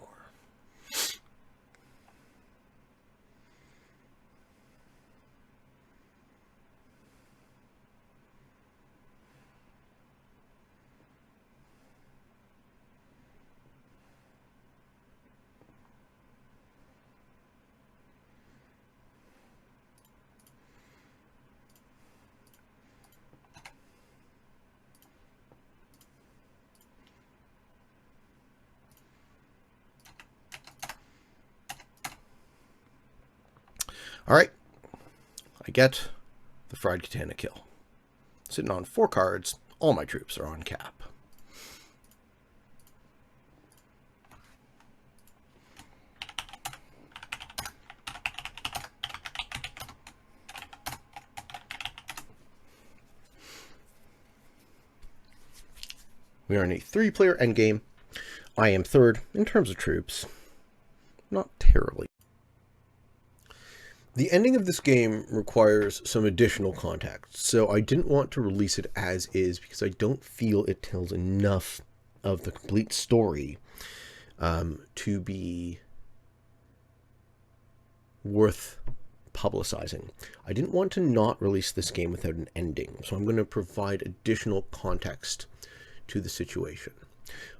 Alright, I get the Fried Katana kill. Sitting on 4 cards, all my troops are on cap. We are in a 3-player endgame. I am third in terms of troops. Not terribly. The ending of this game requires some additional context, so I didn't want to release it as is because I don't feel it tells enough of the complete story to be worth publicizing. I didn't want to not release this game without an ending, so I'm going to provide additional context to the situation.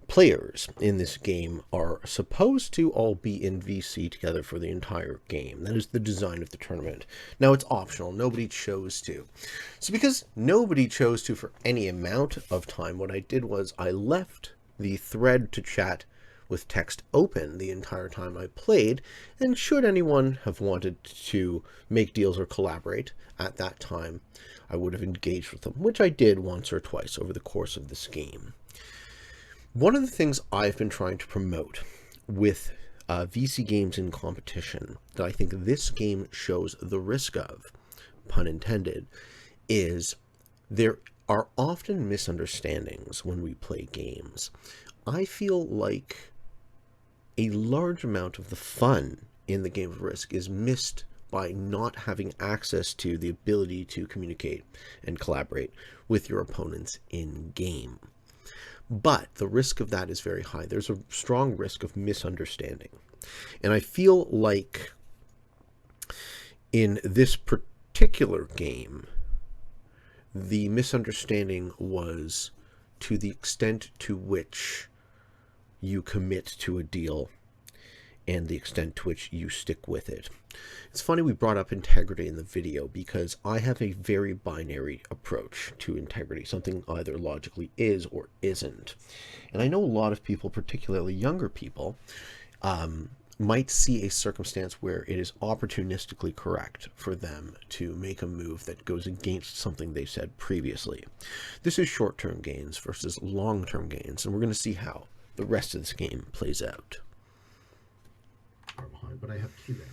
Players in this game are supposed to all be in VC together for the entire game. That is the design of the tournament. Now, it's optional. Nobody chose to. So because nobody chose to for any amount of time, what I did was I left the thread to chat with text open the entire time I played, and should anyone have wanted to make deals or collaborate at that time, I would have engaged with them, which I did once or twice over the course of this game. One of the things I've been trying to promote with VC games in competition that I think this game shows the risk of, pun intended, is there are often misunderstandings when we play games. I feel like a large amount of the fun in the game of Risk is missed by not having access to the ability to communicate and collaborate with your opponents in-game. But the risk of that is very high. There's a strong risk of misunderstanding. And I feel like in this particular game, the misunderstanding was to the extent to which you commit to a deal and the extent to which you stick with it. It's funny we brought up integrity in the video because I have a very binary approach to integrity. Something either logically is or isn't. And I know a lot of people, particularly younger people, might see a circumstance where it is opportunistically correct for them to make a move that goes against something they said previously. This is short-term gains versus long-term gains, and we're going to see how the rest of this game plays out. Behind, but I have 2 empty.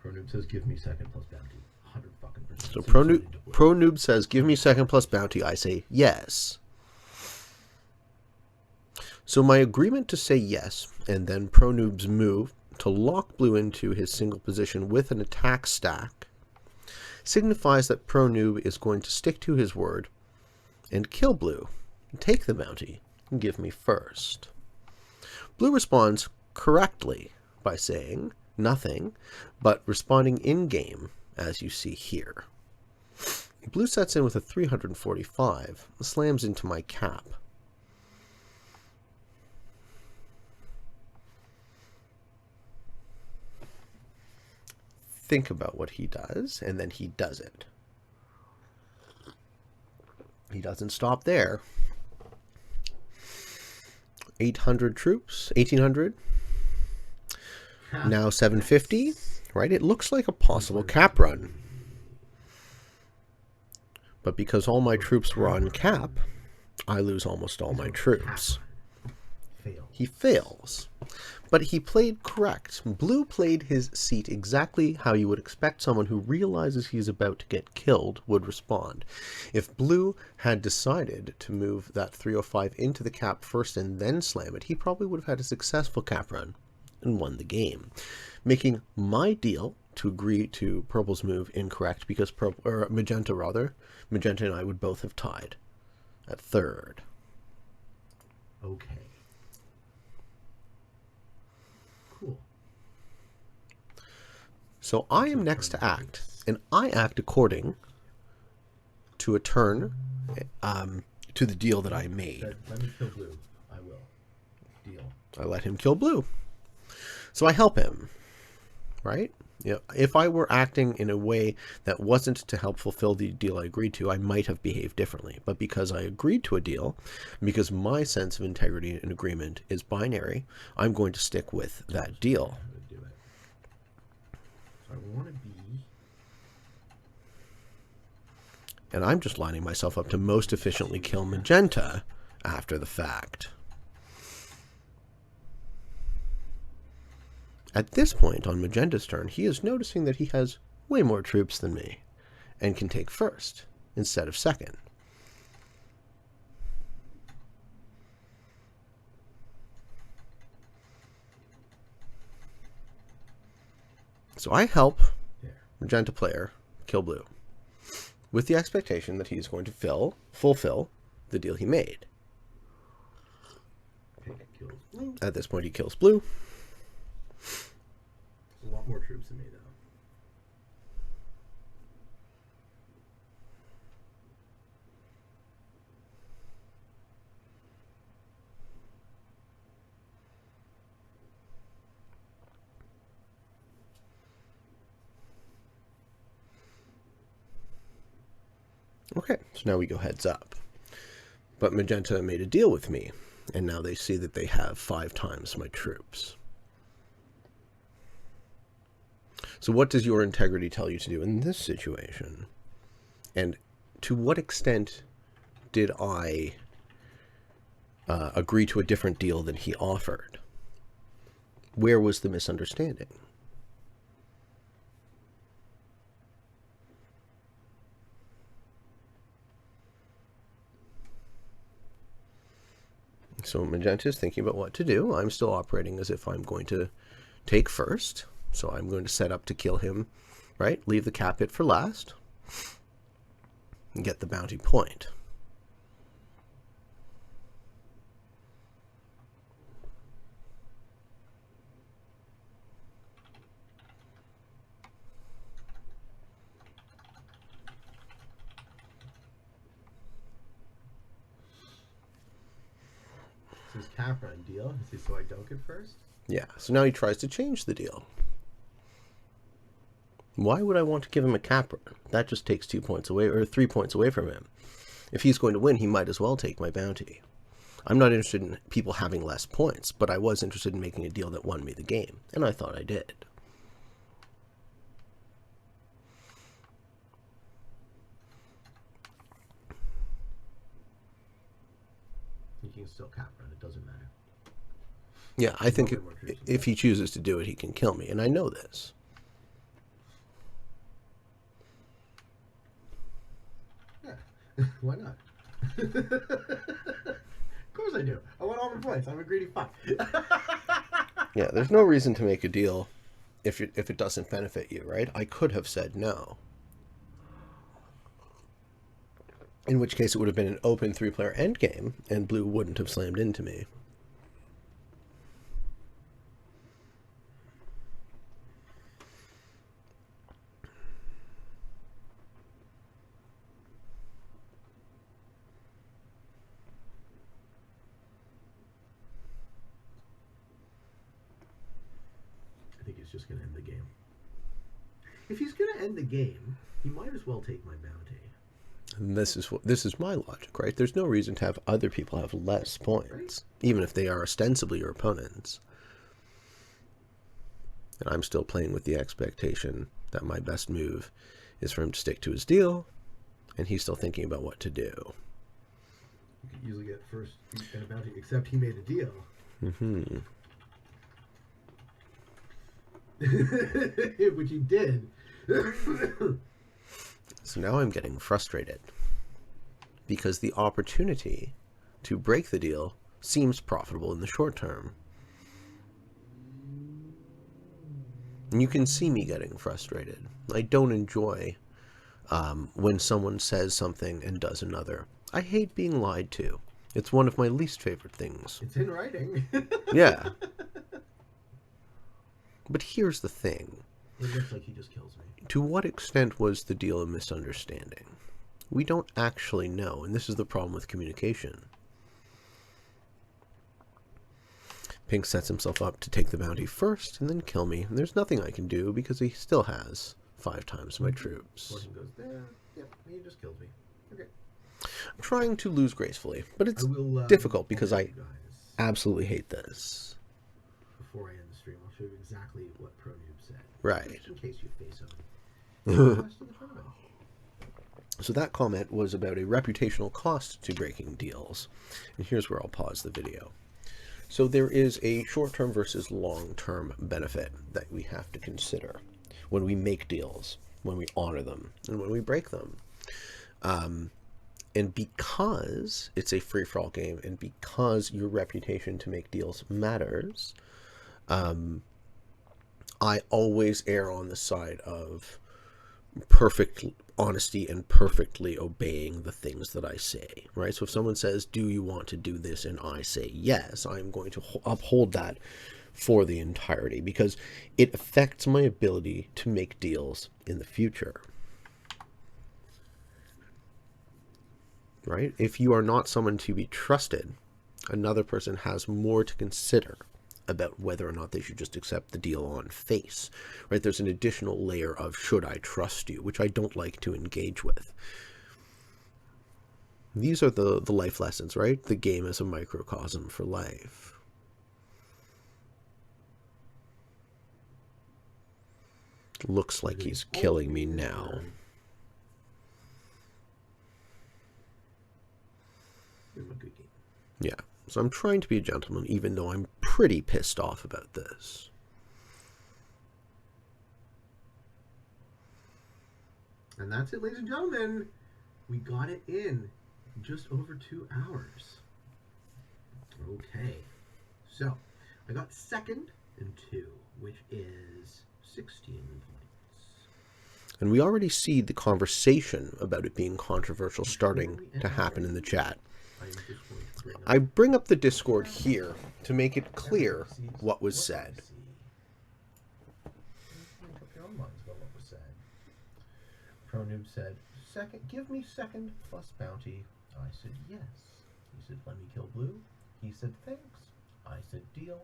ProNoob says, "Give me second plus bounty." 100 fucking percent. So ProNoob says, "Give me second plus bounty." I say yes. So my agreement to say yes, and then ProNoob's move to lock blue into his single position with an attack stack, signifies that ProNoob is going to stick to his word and kill blue, and take the bounty, and give me first. Blue responds correctly by saying nothing, but responding in-game, as you see here. Blue sets in with a 345, slams into my cap. Think about what he does, and then he does it. He doesn't stop there. 800 troops, 1800. Now 750, right? It looks like a possible cap run. But because all my troops were on cap, I lose almost all my troops. He fails. But he played correct. Blue played his seat exactly how you would expect someone who realizes he's about to get killed would respond. If Blue had decided to move that 305 into the cap first and then slam it, he probably would have had a successful cap run and won the game, making my deal to agree to Purple's move incorrect because Magenta and I would both have tied at third. Okay. Cool. So I am next to act, and I act according to a turn to the deal that I made. Let me kill blue. I will. Deal. I let him kill blue. So I help him, right? You know, if I were acting in a way that wasn't to help fulfill the deal I agreed to, I might have behaved differently. But because I agreed to a deal, because my sense of integrity and agreement is binary, I'm going to stick with that deal. So I want to be... And I'm just lining myself up to most efficiently kill Magenta after the fact. At this point on Magenta's turn, he is noticing that he has way more troops than me and can take first instead of second. So I help magenta player kill blue with the expectation that he's going to fulfill the deal he made. At this point, he kills blue. A lot more troops than me, though. Okay, so now we go heads up. But magenta made a deal with me, and now they see that they have 5 times my troops. So what does your integrity tell you to do in this situation? And to what extent did I agree to a different deal than he offered? Where was the misunderstanding? So magenta is thinking about what to do. I'm still operating as if I'm going to take first. So I'm going to set up to kill him, right? Leave the cap hit for last. And get the bounty point. This is cap run deal. Is this so I don't get first? Yeah, so now he tries to change the deal. Why would I want to give him a cap run? That just takes 2 points away, or 3 points away from him. If he's going to win, he might as well take my bounty. I'm not interested in people having less points, but I was interested in making a deal that won me the game, and I thought I did. You can still cap run. It doesn't matter. Yeah, I think if he chooses to do it, he can kill me, and I know this. Yeah, why not? Of course I do. I want all the points. I'm a greedy fuck. Yeah, there's no reason to make a deal if it doesn't benefit you, right? I could have said no. In which case it would have been an open 3-player endgame, and blue wouldn't have slammed into me. I think he's just going to end the game. If he's going to end the game, he might as well take my bounty. And this is my logic, right? There's no reason to have other people have less points, right? Even if they are ostensibly your opponents. And I'm still playing with the expectation that my best move is for him to stick to his deal, and he's still thinking about what to do. You could usually get first and a bounty, except he made a deal. Mm-hmm. Which he did. So now I'm getting frustrated because the opportunity to break the deal seems profitable in the short term. And you can see me getting frustrated. I don't enjoy when someone says something and does another. I hate being lied to. It's one of my least favorite things. It's in writing. Yeah. But here's the thing. It looks like he just kills me. To what extent was the deal a misunderstanding? We don't actually know, and this is the problem with communication. Pink sets himself up to take the bounty first and then kill me, and there's nothing I can do because he still has 5 times my troops. Fortune goes there. Yep, he just killed me. Okay. I'm trying to lose gracefully, but it's difficult because I absolutely hate this. Before I end the stream, I'll show you exactly what ProNoob said. Right. Just in case you face him. So that comment was about a reputational cost to breaking deals. And here's where I'll pause the video. So there is a short-term versus long-term benefit that we have to consider when we make deals. when we honor them and when we break them. And because it's a free-for-all game, and because your reputation to make deals matters, I always err on the side of perfect honesty and perfectly obeying the things that I say, right? So if someone says, do you want to do this? And I say yes, I'm going to uphold that for the entirety, because it affects my ability to make deals in the future. Right? If you are not someone to be trusted, another person has more to consider about whether or not they should just accept the deal on face, right? There's an additional layer of should I trust you, which I don't like to engage with. These are the life lessons, right? The game is a microcosm for life. Looks like he's killing me now. Yeah. So I'm trying to be a gentleman, even though I'm pretty pissed off about this. And that's it, ladies and gentlemen. We got it in just over 2 hours. Okay. So, I got second in 2, which is 16 points. And we already see the conversation about it being controversial starting to happen in the chat. I bring up the Discord here to make it clear what was said. ProNoob said, give me second plus bounty. I said yes. He said, let me kill blue. He said, thanks. I said, deal.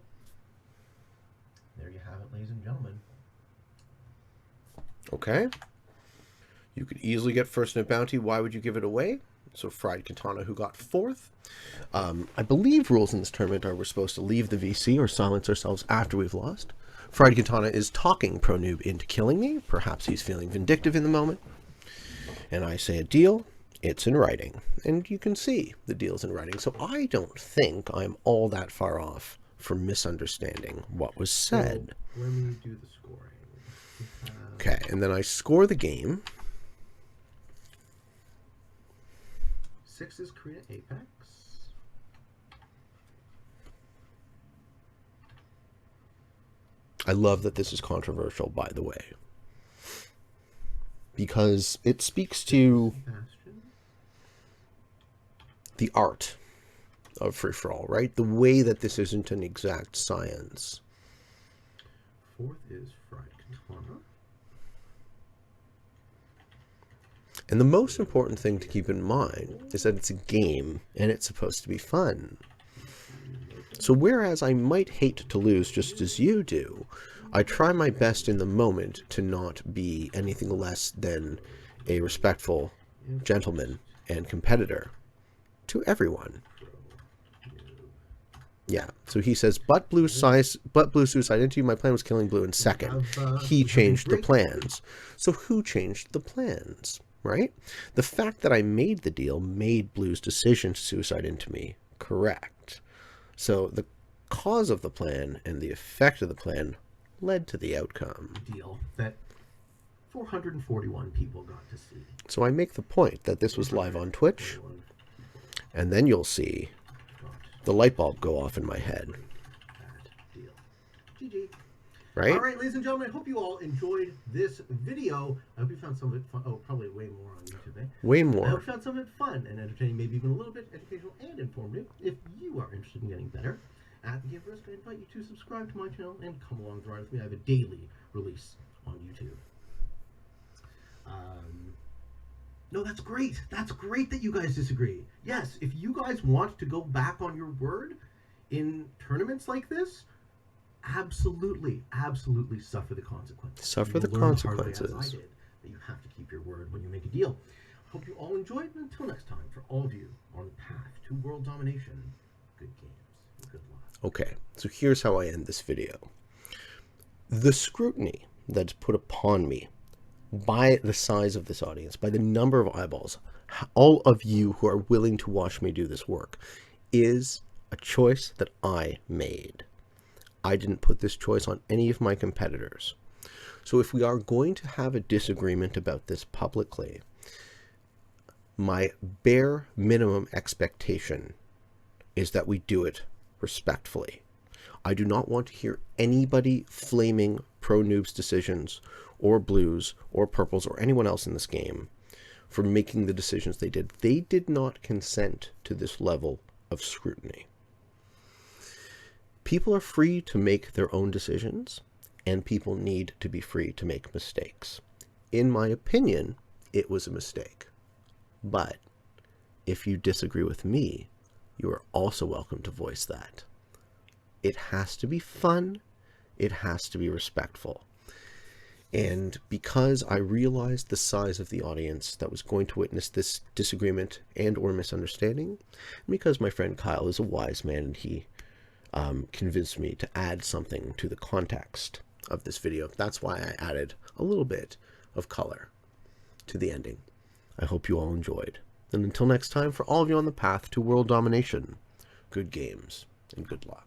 There you have it, ladies and gentlemen. Okay. You could easily get first in a bounty. Why would you give it away? So Fried Katana, who got 4th. I believe rules in this tournament are we're supposed to leave the VC or silence ourselves after we've lost. Fried Katana is talking ProNoob into killing me. Perhaps he's feeling vindictive in the moment. And I say a deal. It's in writing. And you can see the deal's in writing. So I don't think I'm all that far off from misunderstanding what was said. So, let me do the scoring. Okay, and then I score the game. 6 is Korea Apex. I love that this is controversial, by the way, because it speaks to the art of free-for-all, right? The way that this isn't an exact science. 4th is Fried Katana. And the most important thing to keep in mind is that it's a game and it's supposed to be fun. So whereas I might hate to lose just as you do, I try my best in the moment to not be anything less than a respectful gentleman and competitor to everyone. Yeah, so he says, but blue suicide into you, my plan was killing blue in second. He changed the plans. So who changed the plans? Right? The fact that I made the deal made blue's decision to suicide into me correct. So the cause of the plan and the effect of the plan led to the outcome. Deal that 441 people got to see. So I make the point that this was live on Twitch, and then you'll see the light bulb go off in my head. Deal. GG. Right? All right, ladies and gentlemen, I hope you all enjoyed this video. I hope you found some of it fun. Oh, probably way more on YouTube, eh? Way I more. hope you found some of it fun and entertaining, maybe even a little bit educational and informative. If you are interested in getting better at the game of Risk, I invite you to subscribe to my channel and come along the ride with me. I have a daily release on YouTube. No, that's great. That's great that you guys disagree. Yes, if you guys want to go back on your word in tournaments like this, absolutely suffer the consequences. Suffer the You'll learn the hard way, consequences. as I did, that you have to keep your word when you make a deal. Hope you all enjoyed, and until next time, for all of you on the path to world domination, good games, good luck. Okay, so here's how I end this video. The scrutiny that's put upon me by the size of this audience, by the number of eyeballs, all of you who are willing to watch me do this work, is a choice that I made. I didn't put this choice on any of my competitors. So if we are going to have a disagreement about this publicly, my bare minimum expectation is that we do it respectfully. I do not want to hear anybody flaming pro noobs decisions or blues or purples or anyone else in this game for making the decisions they did. They did not consent to this level of scrutiny. People are free to make their own decisions, and people need to be free to make mistakes. In my opinion, it was a mistake. But if you disagree with me, you are also welcome to voice that. It has to be fun. It has to be respectful. And because I realized the size of the audience that was going to witness this disagreement and or misunderstanding, and because my friend Kyle is a wise man and he convinced me to add something to the context of this video, that's why I added a little bit of color to the ending. I hope you all enjoyed. And until next time, for all of you on the path to world domination, good games and good luck.